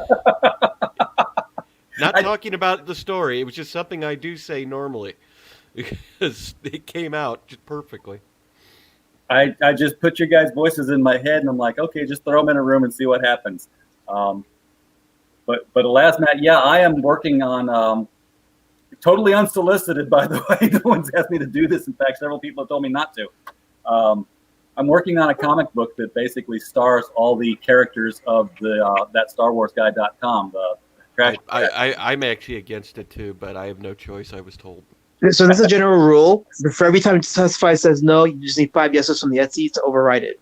talking about the story. It was just something I do say normally because it came out just perfectly. I just put your guys' voices in my head, and I'm like, okay, just throw them in a room and see what happens. But last night, yeah, I am working on totally unsolicited, by the way. No one's asked me to do this. In fact, several people have told me not to. I'm working on a comic book that basically stars all the characters of the that StarWarsGuy.com. The crash. I'm actually against it too, but I have no choice. I was told. So this is a general rule. For every time Testify says no, you just need 5 yeses from the Etsy to override it.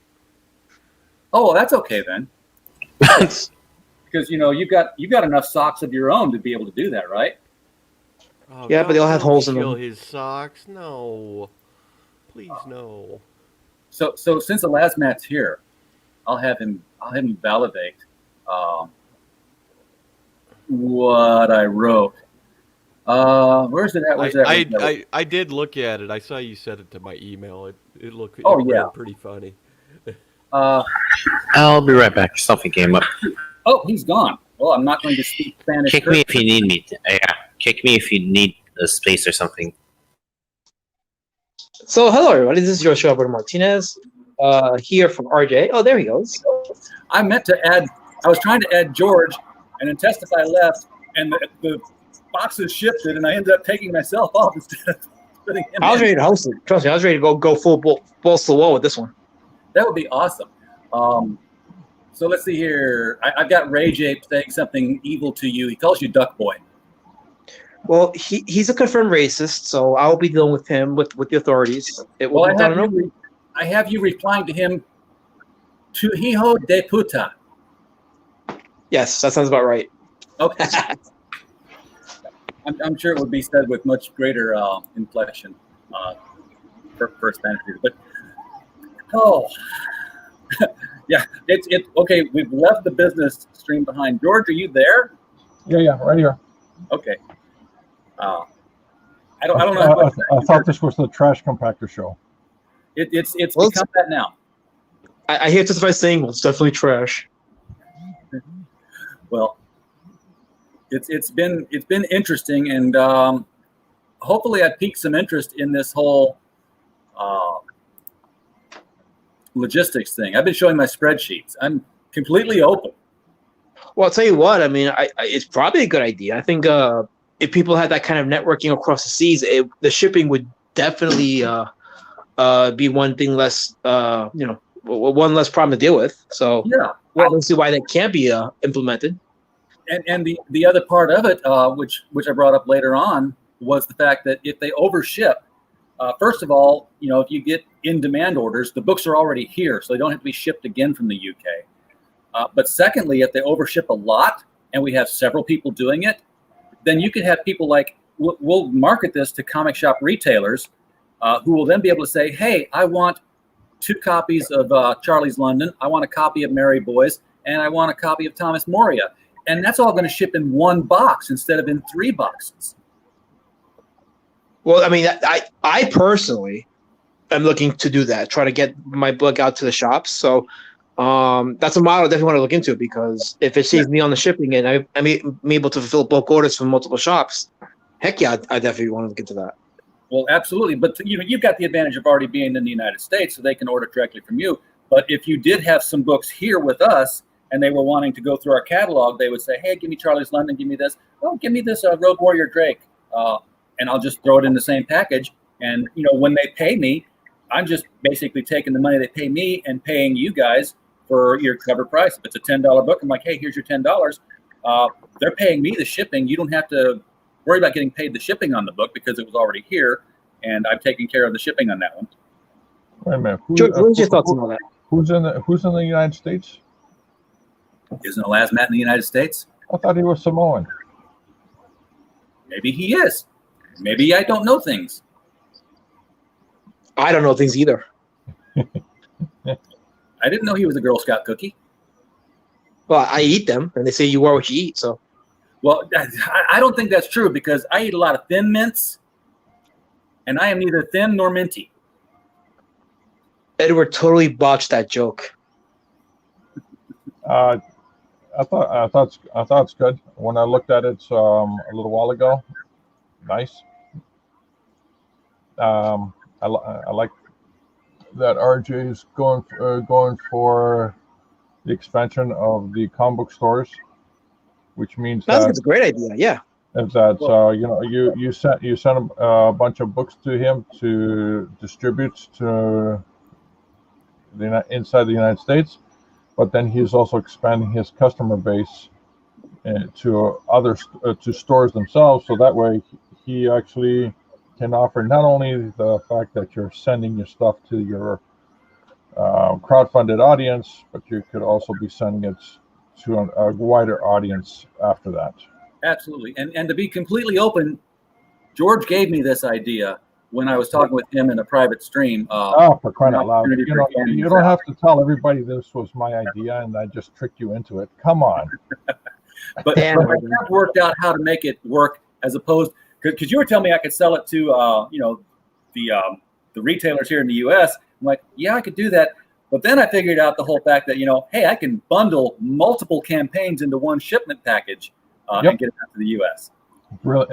Oh, well, that's okay then. Because you've got enough socks of your own to be able to do that, right? Oh, yeah, but they all have holes in them. Kill his socks? No, please no. So since Elasmat's here, I'll have him validate what I wrote. Where's it at? I did look at it. I saw you sent it to my email. It looked pretty funny. I'll be right back. Something came up. Oh, he's gone. Well, I'm not going to speak Spanish. Kick me if you need me. Kick me if you need a space or something. So hello everybody, this is Joshua Alberto Martinez, here from RJ. Oh, there he goes. I was trying to add George, and then Testify left, and the boxes shifted, and I ended up taking myself off instead of putting him I was ready to host it. Trust me, I was ready to go full balls to the wall with this one. That would be awesome. So let's see here. I've got Rage Ape saying something evil to you. He calls you Duck Boy. Well, he's a confirmed racist, so I'll be dealing with him with the authorities. I have you replying to him Tu hijo de puta. Yes, that sounds about right. Okay. I'm sure it would be said with much greater inflection for Spanish readers. But yeah, it's okay. We've left the business stream behind. George, are you there? Yeah, right here. Okay. I don't know. I thought this was the trash compactor show. It's Well, become that now. I hear testify saying, well, it's definitely trash. Well, it's been interesting, and hopefully I piqued some interest in this whole logistics thing. I've been showing my spreadsheets. I'm completely open. Well, I'll tell you what. I mean, it's probably a good idea. I think if people had that kind of networking across the seas, the shipping would definitely be one thing less, one less problem to deal with. So Yeah. I don't see why that can't be implemented. And the other part of it, which I brought up later on, was the fact that if they overship, first of all, if you get in-demand orders, the books are already here, so they don't have to be shipped again from the UK. But secondly, if they overship a lot, and we have several people doing it, then you could have people like, we'll market this to comic shop retailers, who will then be able to say, hey, I want 2 copies of Charlie's London, I want a copy of Merry Boys, and I want a copy of Thomas Moria. And that's all going to ship in 1 box instead of in 3 boxes. Well, I mean, I personally am looking to do that, try to get my book out to the shops. So that's a model I definitely want to look into, because if it saves me on the shipping and I'm able to fulfill bulk orders from multiple shops, heck yeah, I definitely want to look into that. Well, absolutely. But you've got the advantage of already being in the United States, so they can order directly from you. But if you did have some books here with us and they were wanting to go through our catalog, they would say, hey, give me Charlie's London, give me this. Oh, give me this Rogue Warrior Drake. And I'll just throw it in the same package. And, when they pay me, I'm just basically taking the money they pay me and paying you guys for your cover price. If it's a $10 book, I'm like, hey, here's your $10. They're paying me the shipping. You don't have to worry about getting paid the shipping on the book because it was already here, and I've taken care of the shipping on that one. Wait a minute. What's your thoughts on all that? Who's in the United States? Isn't Elasmat in the United States? I thought he was Samoan. Maybe he is. Maybe I don't know things. I don't know things either. I didn't know he was a Girl Scout cookie. Well, I eat them, and they say you are what you eat. So, well, I don't think that's true, because I eat a lot of Thin Mints, and I am neither thin nor minty. Edward totally botched that joke. I thought it's good. When I looked at it a little while ago, nice. I like that RJ is going for the expansion of the comic book stores, which means That's a great idea. Yeah. Is that you sent a bunch of books to him to distribute to inside the United States, but then he's also expanding his customer base to to stores themselves, so that way he actually can offer not only the fact that you're sending your stuff to your crowdfunded audience, but you could also be sending it to a wider audience after that. Absolutely. And to be completely open, George gave me this idea when I was talking with him in a private stream. For crying out loud. You don't have to tell everybody this was my idea and I just tricked you into it. Come on. But I have worked out how to make it work, as opposed, because you were telling me I could sell it to the retailers here in the U.S. I'm like, yeah, I could do that. But then I figured out the whole fact that, hey, I can bundle multiple campaigns into one shipment package and get it out to the U.S. Really,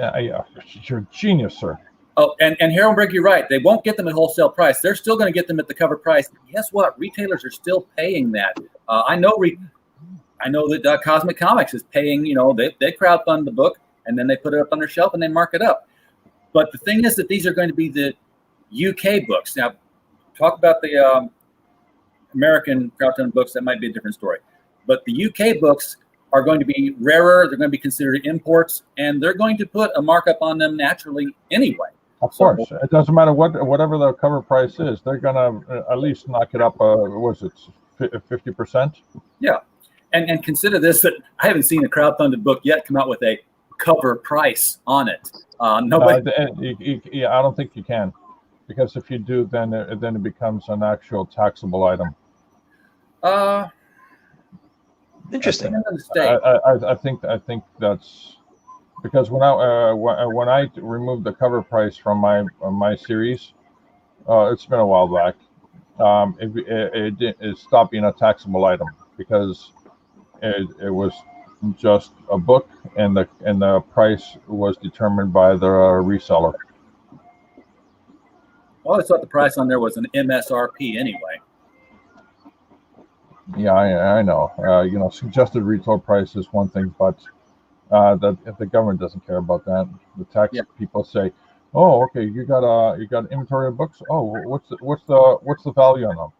you're a genius, sir. Oh, and Harold Brigg, you're right. They won't get them at wholesale price. They're still going to get them at the cover price. Guess what? Retailers are still paying that. I know that Cosmic Comics is paying. They crowdfund the book and then they put it up on their shelf and they mark it up. But the thing is that these are going to be the UK books. Now, talk about the American crowdfunded books. That might be a different story. But the UK books are going to be rarer. They're going to be considered imports, and they're going to put a markup on them naturally anyway. Of course, it doesn't matter whatever the cover price is. They're gonna at least knock it up. Was it 50%. Yeah, and consider this, that I haven't seen a crowdfunded book yet come out with a cover price on it. Nobody. I don't think you can, because if you do, then it becomes an actual taxable item. Interesting. I think that's because when I removed the cover price from my series, it's been a while back. It stopped being a taxable item because it was just a book, and the price was determined by the reseller. Well, I thought the price on there was an MSRP anyway. Yeah, I know. Suggested retail price is one thing, but if the government doesn't care about that, the tax people say, "Oh, okay, you got inventory of books. Oh, what's the value on them?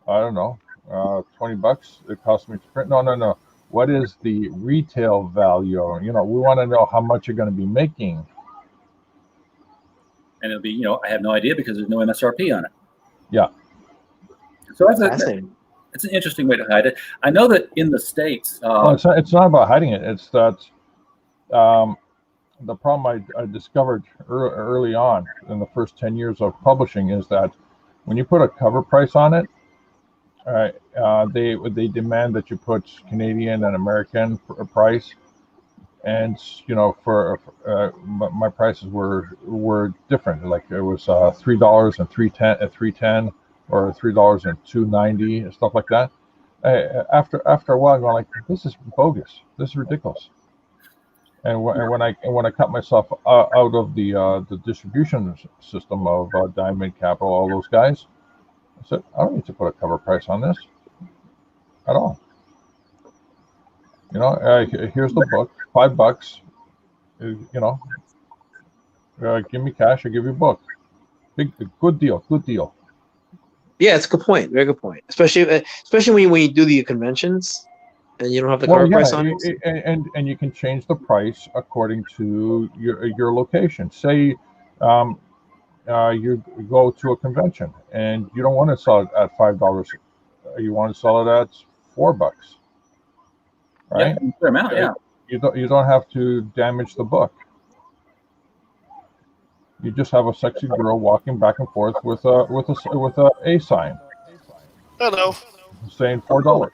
I don't know, $20. It cost me to print. No. What is the retail value? We want to know how much you're going to be making." And it'll be, I have no idea because there's no MSRP on it. Yeah. So that's Fascinating. it's an interesting way to hide it. I know that in the States, it's not about hiding it. It's that the problem I discovered early on in the first 10 years of publishing is that when you put a cover price on it, they demand that you put Canadian and American price, and for my prices were different. Like it was $3 and $3.10 or $3 and $2.90 and stuff like that. After a while, I'm going like, this is bogus. This is ridiculous. And when I cut myself out of the distribution system of Diamond Capital, all those guys, I said, I don't need to put a cover price on this at all. Here's the book, $5. Give me cash, I give you a book. Good deal. Yeah, it's a good point. Very good point. Especially when you do the conventions and you don't have the cover price on it. And you can change the price according to your location. Say you go to a convention and you don't want to sell it at $5. You want to sell it at $4, right? Yeah, fair amount, yeah. You don't have to damage the book. You just have a sexy girl walking back and forth with a sign. Hello. Saying $4.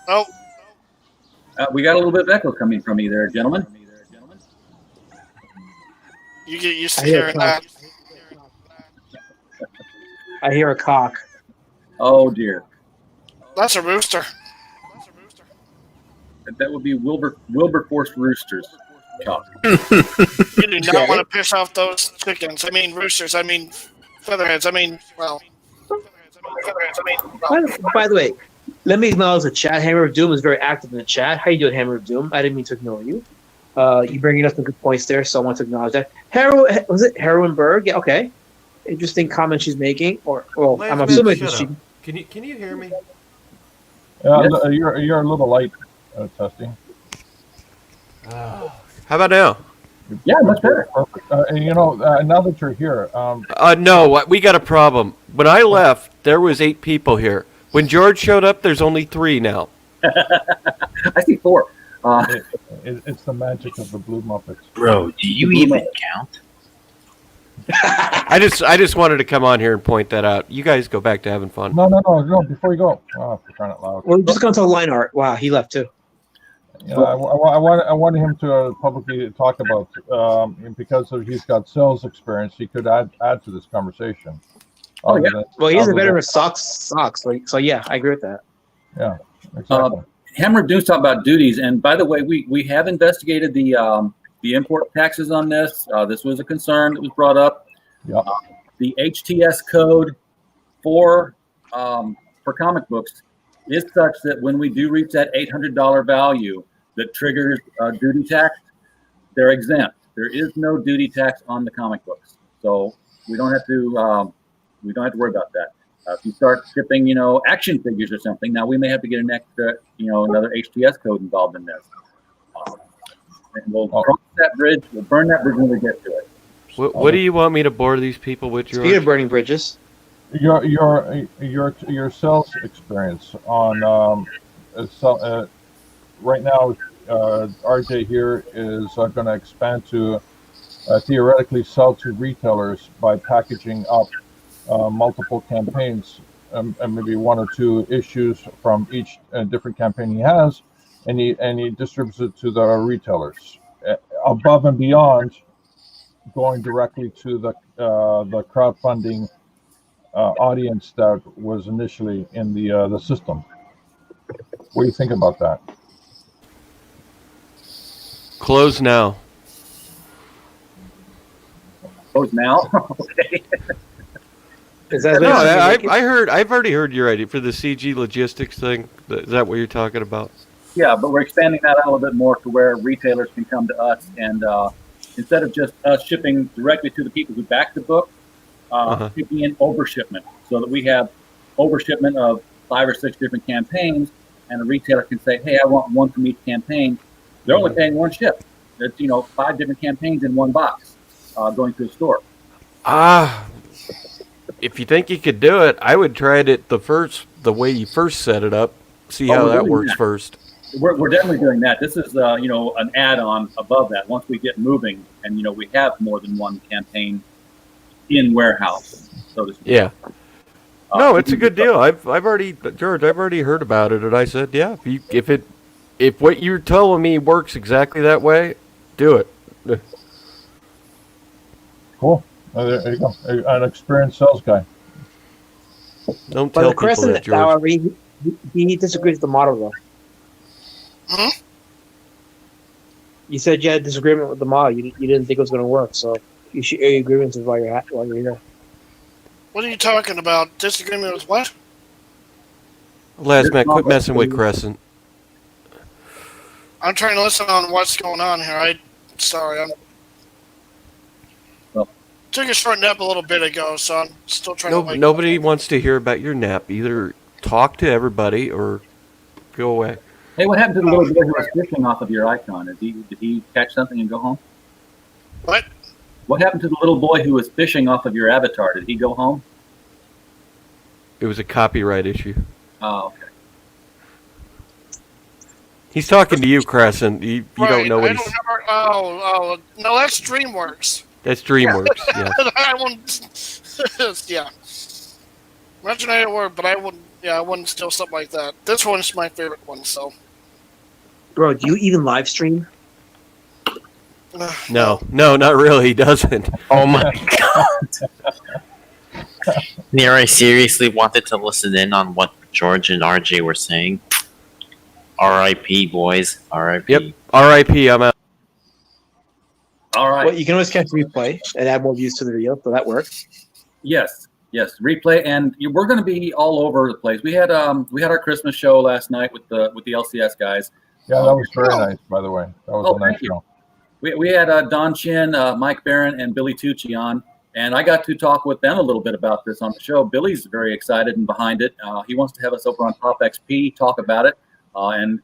Oh, We got a little bit of echo coming from you there, gentlemen. you get used to I hear hearing a that. I hear a cock. Oh dear, That's a rooster. that would be Wilberforce roosters. Talk. You do not want to piss off those chickens. I mean roosters. I mean featherheads. I mean, well. By the way, let me acknowledge the chat. Hammer of Doom is very active in the chat. How you doing, Hammer of Doom? I didn't mean to ignore you. You bringing up some good points there, so I want to acknowledge that. Was it Heroinberg? Yeah, okay. Interesting comment she's making. I'm assuming shut she. up. Can you hear me? Yes. You're a little light, testing. How about now? Yeah, much better. Perfect. Now that you're here, No, we got a problem. When I left, there was 8 people here. When George showed up, there's only 3 now. I see 4. It's the magic of the Blue Muppets. Bro, do you even count? I just wanted to come on here and point that out. You guys go back to having fun. No. Before you go, for crying out loud. We're just going to line art. Wow, he left too. I wanted him to publicly talk about because he's got sales experience. He could add to this conversation. Oh yeah. Well, he's a veteran of socks. So yeah, I agree with that. Yeah, exactly. Hammer of Doom's talking about duties, and by the way, we have investigated the import taxes on this. This was a concern that was brought up. Yep. The HTS code for comic books is such that when we do reach that $800 value that triggers duty tax, they're exempt. There is no duty tax on the comic books, so we don't have to worry about that. If you start shipping, action figures or something, now we may have to get an extra, another HTS code involved in this. And we'll cross that bridge. We'll burn that bridge when we get to it. What do you want me to bore these people with, George? Speaking of burning bridges, Your sales experience on right now. RJ here is going to expand to theoretically sell to retailers by packaging up multiple campaigns, and maybe one or two issues from each different campaign he has, and he distributes it to the retailers above and beyond going directly to the crowdfunding audience that was initially in the system. What do you think about that? Close now. Close now. Okay. Is that No, what you're I, thinking? I heard. I've already heard your idea for the CG logistics thing. Is that what you're talking about? Yeah, but we're expanding that out a little bit more to where retailers can come to us, and instead of just us shipping directly to the people who back the book, taking in overshipment, so that we have overshipment of 5 or 6 different campaigns, and a retailer can say, "Hey, I want one from each campaign." They're only paying one ship. It's 5 different campaigns in one box going to a store. If you think you could do it, I would try it the way you first set it up. See how we're that doing works that. first. We're definitely doing that. This is an add-on above that. Once we get moving, and we have more than one campaign in warehouse, so to speak. Yeah. No, it's a good deal. I've already heard about it, and I said, yeah, if what you're telling me works exactly that way, do it. Cool. There you go. An experienced sales guy. Don't But tell the people Crescent, that, George. however, he disagrees with the model, though. Huh? You said you had a disagreement with the model. You didn't think it was going to work, so you should air your grievances while you're here. What are you talking about? Disagreement with what? Last man, quit messing with Crescent. I'm trying to listen on what's going on here. Sorry, took a short nap a little bit ago, so I'm still trying to wake Nobody wants to hear about your nap. Either talk to everybody or go away. Hey, what happened to the little boy who was fishing off of your icon? Did he catch something and go home? What? What happened to the little boy who was fishing off of your avatar? Did he go home? It was a copyright issue. Oh, okay. He's talking to you, Crescent. You don't know what he's... Oh, no, that's DreamWorks. That's DreamWorks, yeah. I wouldn't, yeah. Imagine I were, but I wouldn't steal something like that. This one's my favorite one, so. Bro, do you even live stream? No, not really. He doesn't. Oh my god. Nero, I seriously wanted to listen in on what George and RJ were saying. R.I.P. boys. R.I.P. Yep. R.I.P. I'm out. All right. Well, you can always catch replay and add more views to the video, so that works. Yes. Replay, and we're going to be all over the place. We had our Christmas show last night with the LCS guys. Yeah, that was very nice, by the way. That was a nice show. We had Don Chin, Mike Barron, and Billy Tucci on, and I got to talk with them a little bit about this on the show. Billy's very excited and behind it. He wants to have us over on Pop XP, talk about it, and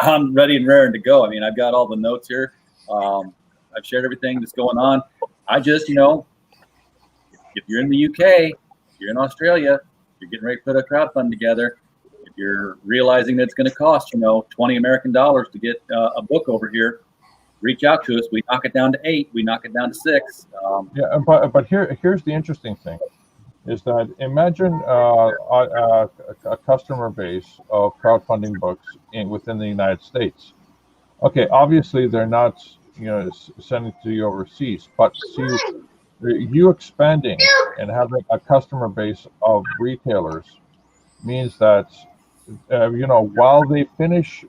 I'm ready and raring to go. I mean, I've got all the notes here. I've shared everything that's going on. I just, if you're in the UK, if you're in Australia, you're getting ready to put a crowdfund together. If you're realizing that it's going to cost, $20 American to get a book over here, reach out to us. We knock it down to 8. We knock it down to 6. But here's the interesting thing, is that imagine a customer base of crowdfunding books within the United States. Okay, obviously they're not sending to you overseas, but see, you expanding and having a customer base of retailers means that while they finish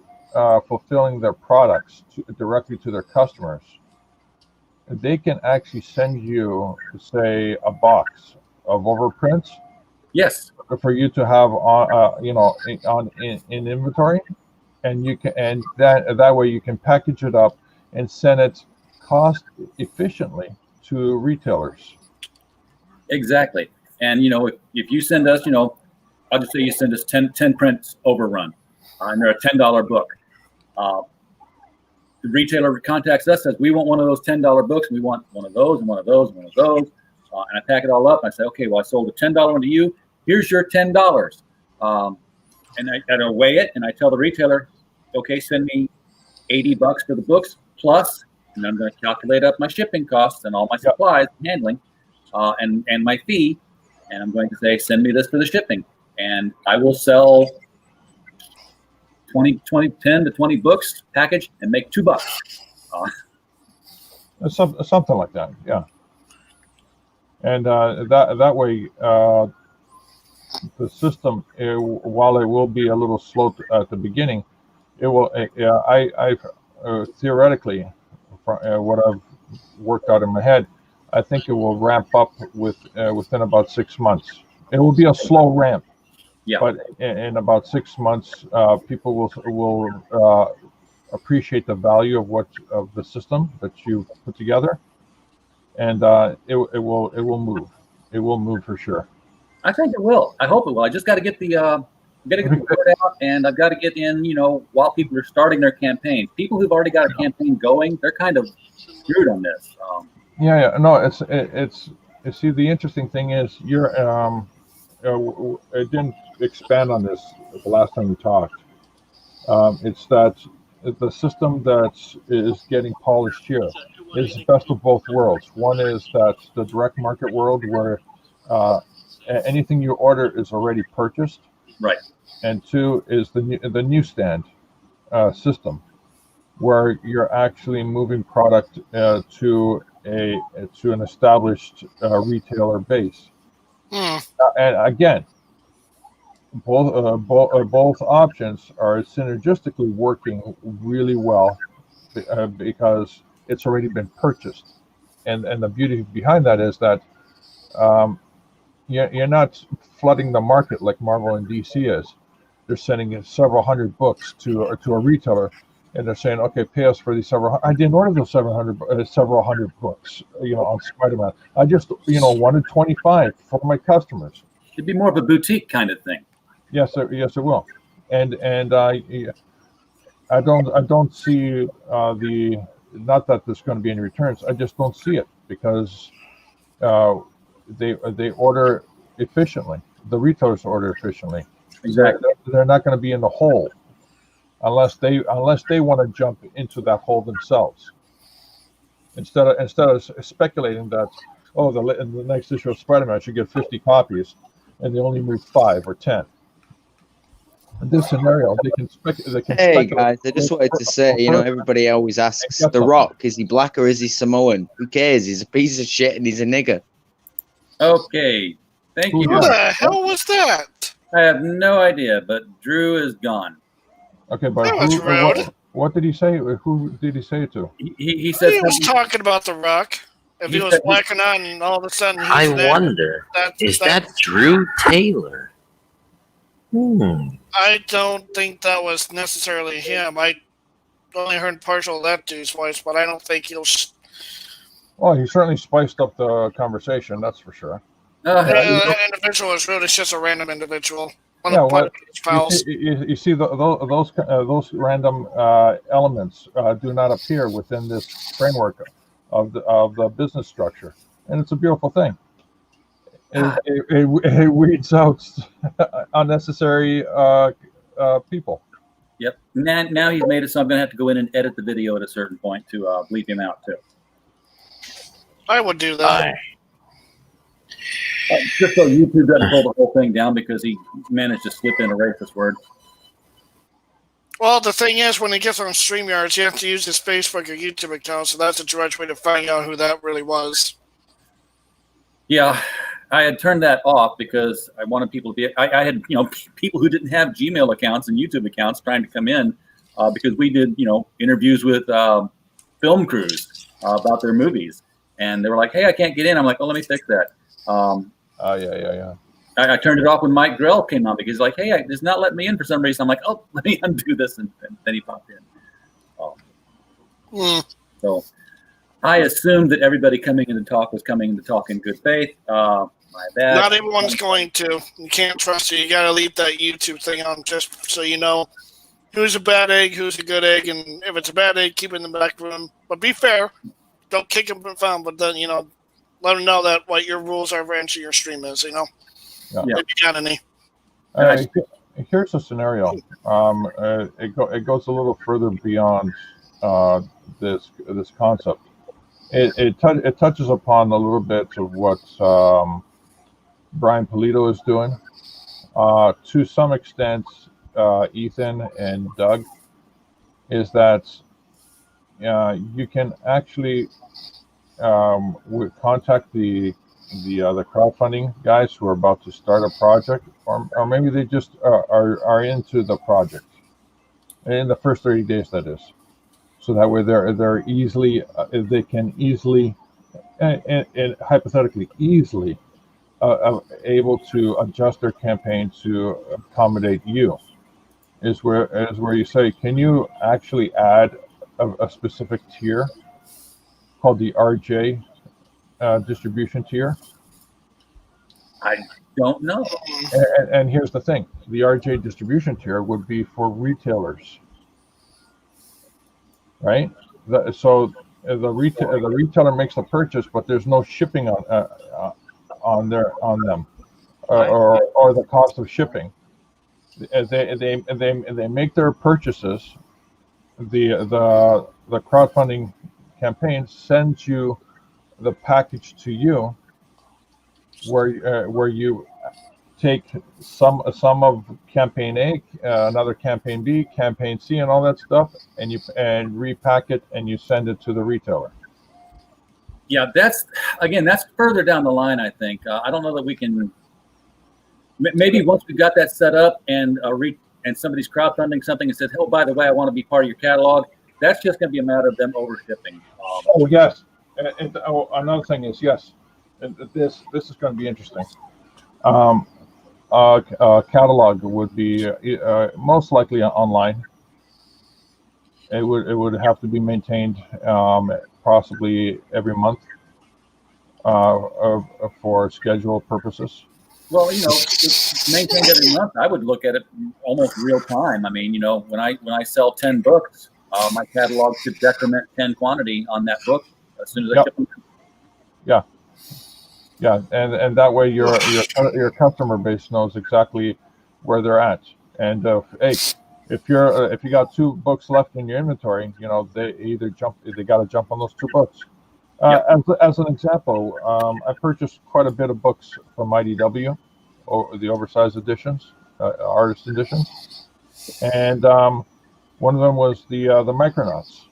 fulfilling their products directly to their customers, they can actually send you, say, a box of overprints. Yes. For you to have in inventory, and you can, and that way you can package it up and send it cost efficiently to retailers. Exactly. And if you send us, I'll just say you send us 10 prints overrun, and they're a $10 book. The retailer contacts us, says we want one of those $10 books. We want one of those and one of those and one of those. And I pack it all up. And I say, okay, well, I sold a $10 one to you. Here's your $10. And I weigh it, and I tell the retailer, okay, send me $80 for the books plus, and I'm going to calculate up my shipping costs and all my supplies and handling, and my fee, and I'm going to say, send me this for the shipping, and I will sell 10 to 20 books package and make $2. Something like that, yeah. And that way, the system, while it will be a little slow at the beginning, it will. I theoretically, what I've worked out in my head, I think it will ramp up within about 6 months. It will be a slow ramp, but in about 6 months, people will appreciate the value of the system that you put together, and it will move. It will move for sure. I think it will. I hope it will. I just got to get the word out, and I've got to get in. While people are starting their campaign, people who've already got a campaign going, they're kind of screwed on this. No, it's. See, the interesting thing is I didn't expand on this the last time we talked. It's that the system that is getting polished here is the best of both worlds. One is that the direct market world where anything you order is already purchased, right? And two is the newsstand system, where you're actually moving product to an established retailer base. And again, both options are synergistically working really well because it's already been purchased, and the beauty behind that is that you're not flooding the market like Marvel and DC is. They're sending several hundred books to a retailer, and they're saying, okay, pay us for these several. I didn't order those several hundred books, on Spider-Man. I just, wanted 25 for my customers. It'd be more of a boutique kind of thing. Yes, it will, and I don't see not that there's going to be any returns. I just don't see it because they order efficiently. The retailers order efficiently. Exactly. They're not going to be in the hole unless they want to jump into that hole themselves. Instead of speculating that in the next issue of Spider-Man should get 50 copies and they only move 5 or 10. In this scenario, they can speculate. Hey guys, I just wanted to say, everybody always asks, The Rock, is he black or is he Samoan? Who cares? He's a piece of shit and he's a nigger. Okay, thank you. Who the hell was that? I have no idea, but Drew is gone. Okay, but what did he say? Who did he say it to? He said he was talking about The Rock. If he was black or not, and all of a sudden he's I wonder, is that Drew Taylor? I don't think that was necessarily him. I only heard partial of that dude's voice, but I don't think he'll. Well, he certainly spiced up the conversation. That's for sure. That individual is really just a random individual. You see, those random elements do not appear within this framework of the business structure, and it's a beautiful thing. It weeds out unnecessary people. Yep. Now he's made it so I'm going to have to go in and edit the video at a certain point to bleep him out too. I would do that. Just so YouTube doesn't pull the whole thing down because he managed to slip in a racist word. Well, the thing is, when he gets on StreamYards, you have to use his Facebook or YouTube account, so that's a direct way to find out who that really was. Yeah, I had turned that off because I wanted people to be. I had people who didn't have Gmail accounts and YouTube accounts trying to come in because we did interviews with film crews about their movies, and they were like, "Hey, I can't get in." I'm like, "Oh, let me fix that." Yeah. I turned it off when Mike Grell came on because he's like, "Hey, it's not letting me in for some reason." I'm like, "Oh, let me undo this," and then he popped in. So I assumed that everybody coming in to talk was coming in to talk in good faith. My bad. Not everyone's going to. You can't trust it. You got to leave that YouTube thing on just so you know who's a bad egg, who's a good egg, and if it's a bad egg, keep it in the back room. But be fair. Don't kick him from, but then let them know that what your rules are for entering your stream is. Yeah. If you got any. Here's a scenario. It goes a little further beyond this concept. It touches upon a little bit of what Brian Polito is doing. To some extent, Ethan and Doug, is that you can actually contact the crowdfunding guys who are about to start a project, or maybe they just are into the project in the first 30 days, that is. So that way they're easily they can easily and hypothetically easily able to adjust their campaign to accommodate you. Is where you say, can you actually add a specific tier called the RJ distribution tier? I don't know. And here's the thing: the RJ distribution tier would be for retailers, right? So the retailer makes the purchase, but there's no shipping on them, or the cost of shipping. They make their purchases. The crowdfunding campaign sends you the package to you, where you take some of campaign A, another campaign B, campaign C, and all that stuff, and repack it and you send it to the retailer. Yeah, that's further down the line. I think I don't know that we can. Maybe once we got that set up and somebody's crowdfunding something and said, "Oh, by the way, I want to be part of your catalog," that's just going to be a matter of them over shipping. Oh yes, and another thing is yes, this is going to be interesting. Catalog would be most likely online. It would have to be maintained possibly every month for schedule purposes. Well, it's maintained every month. I would look at it almost real time. I mean, when I sell 10 books, my catalog should decrement 10 quantity on that book as soon as I ship them. Yeah, and that way your customer base knows exactly where they're at. And hey, if you got 2 books left in your inventory, they got to jump on those 2 books. As an example, I purchased quite a bit of books from IDW, or the oversized editions, artist editions, and one of them was the Micronauts.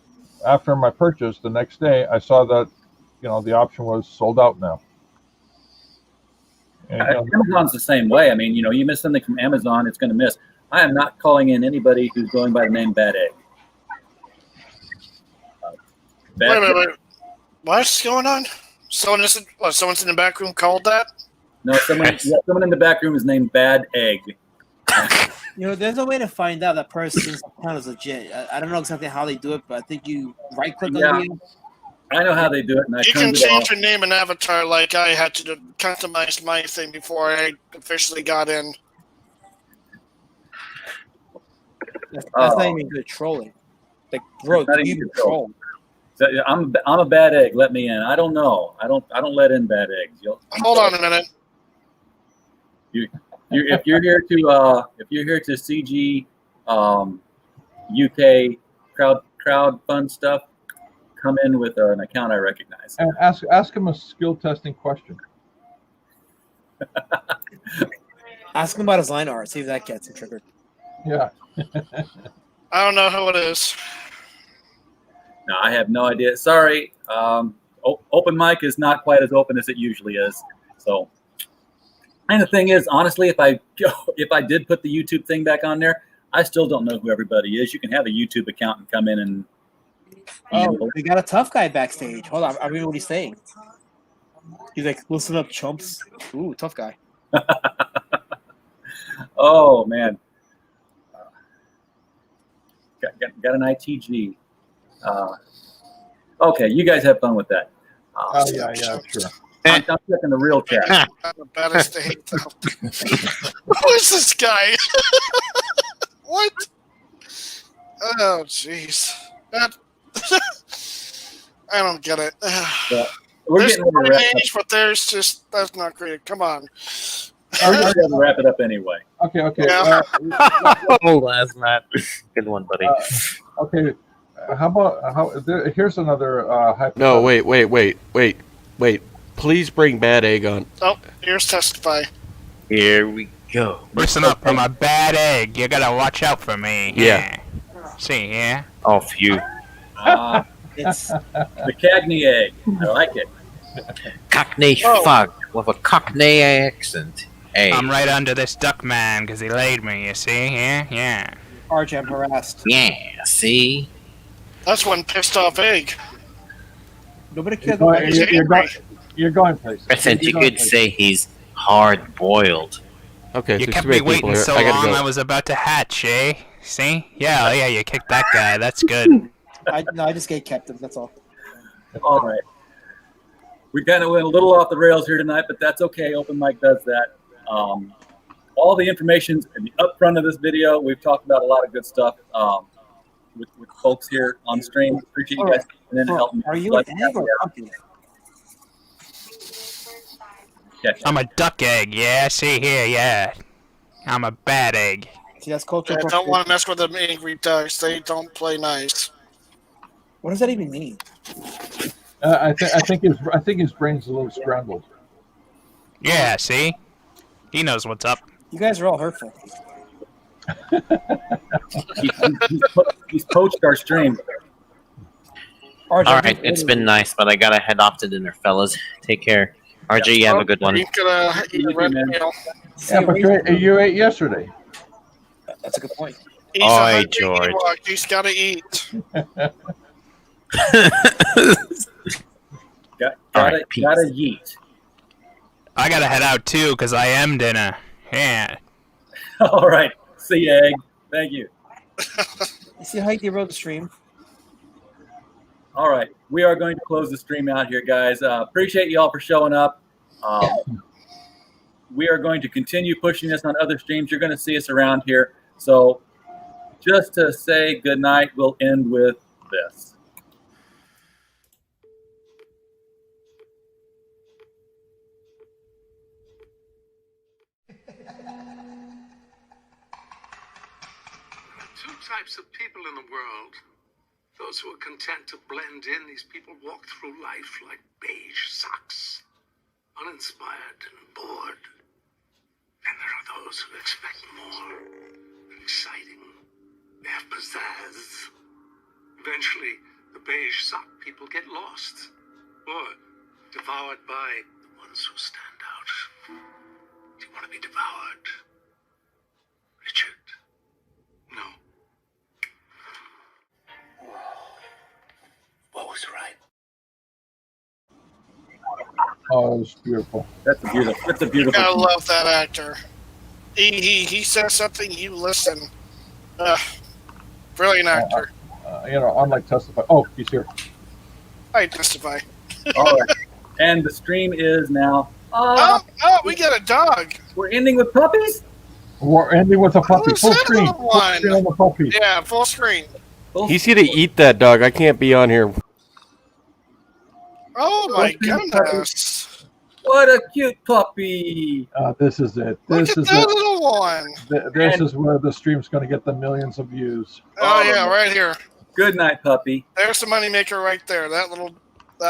After my purchase, the next day I saw that the option was sold out now. And, Amazon's the same way. I mean, you miss something from Amazon, it's going to miss. I am not calling in anybody who's going by the name Bad Egg. Wait. What's going on? Someone's in the back room called that? No, someone in the back room is named Bad Egg. There's a way to find out that person's account is legit. I don't know exactly how they do it, but I think you right-click on the video. I know how they do it, and you can change your name and avatar like I had to customize my thing before I officially got in. That's not even good trolling. Like, bro, you even troll. I'm a bad egg. Let me in. I don't know. I don't let in bad eggs. Hold on a minute. If you're here to CG UK crowd fund stuff, come in with an account I recognize. And ask him a skill testing question. Ask him about his line art. See if that gets him triggered. Yeah. I don't know who it is. No, I have no idea. Sorry. Open mic is not quite as open as it usually is. So, and the thing is, honestly, if I did put the YouTube thing back on there, I still don't know who everybody is. You can have a YouTube account and come in and. We got a tough guy backstage. Hold on, I read what he's saying. He's like, "Listen up, chumps." Ooh, tough guy. Oh man. Got an ITG. Okay, you guys have fun with that. Yeah, sure. I'm checking the real chat. I'm the baddest to hate though. Who is this guy? What? Oh, jeez. I don't get it. We're There's getting ready to funny wrap up. names, but that's not great. Come on. We're going to wrap it up anyway. Okay. Yeah. Oh, last Matt. Good one, buddy. Okay. Here's another No, hypothetical. wait. Please bring Bad Egg on. Oh, here's Testify. Here we go. Listen up, I'm a bad egg. You gotta watch out for me. Yeah. See here? Oh, phew. It's The Cagney egg. I like it. Cockney Oh. fuck with a Cockney accent. Hey. I'm right under this duck man because he laid me, you see? Yeah. RJ, I'm harassed. Yeah, see? That's one pissed off egg. Nobody cares You're about going, this. you're going places. I said you You're going could places. say he's hard boiled. Okay, You so kept too many me people waiting here. so I gotta long go. I was about to hatch, eh? See? Yeah, you kicked that guy. That's good. I just gate kept him. That's all. All right. We kind of went a little off the rails here tonight, but that's okay. Open mic does that. All the information's in the upfront of this video. We've talked about a lot of good stuff with folks here on stream. Appreciate you guys coming in and helping me. Are you an egg or a puppy? Catch I'm a duck egg, yeah? See here, yeah. I'm a bad egg. See, that's cultural. I don't want to mess with them angry ducks. They don't play nice. What does that even mean? I think his brain's a little scrambled. Yeah, see? He knows what's up. You guys are all hurtful. He's poached our stream. RJ, Alright, it's been nice, but I gotta head off to dinner, fellas. Take care. RJ, you have a good one. You could eat a red meal. Yeah, but you ate yesterday. That's a good point. He's Oi, a hungry George. Ewok. He's got to eat. Gotta yeet. I gotta head out too, because I am dinner. Yeah. All right. See you, Egg. Thank you. You see how you derailed the stream? All right. We are going to close the stream out here, guys. Appreciate you all for showing up. We are going to continue pushing this on other streams. You're going to see us around here. So just to say good night, we'll end with this. Two types of people in the world. Those who are content to blend in. These people walk through life like beige socks, uninspired and bored. And there are those who expect more, exciting. They have pizzazz. Eventually, the beige sock people get lost or devoured by the ones who stand out. Do you want to be devoured, Richard? No. What was right? Oh, it's beautiful. That's a beautiful. That's a You beautiful. gotta love that actor. He says something, you listen. Brilliant actor. Unlike Testify. Oh, he's here. I Testify. All right. And the stream is now. Oh, we got a dog. We're ending with puppies? We're ending with a puppy. Who's Full that screen. little Full one? screen on the puppy. Yeah, full screen. He's gonna eat that dog. I can't be on here. Oh my Full screen goodness. What a cute puppy. This is it. Look This at is that it. little one. This is where the stream's going to get the millions of views. Oh yeah, right here. Good night, puppy. There's the moneymaker right there. That little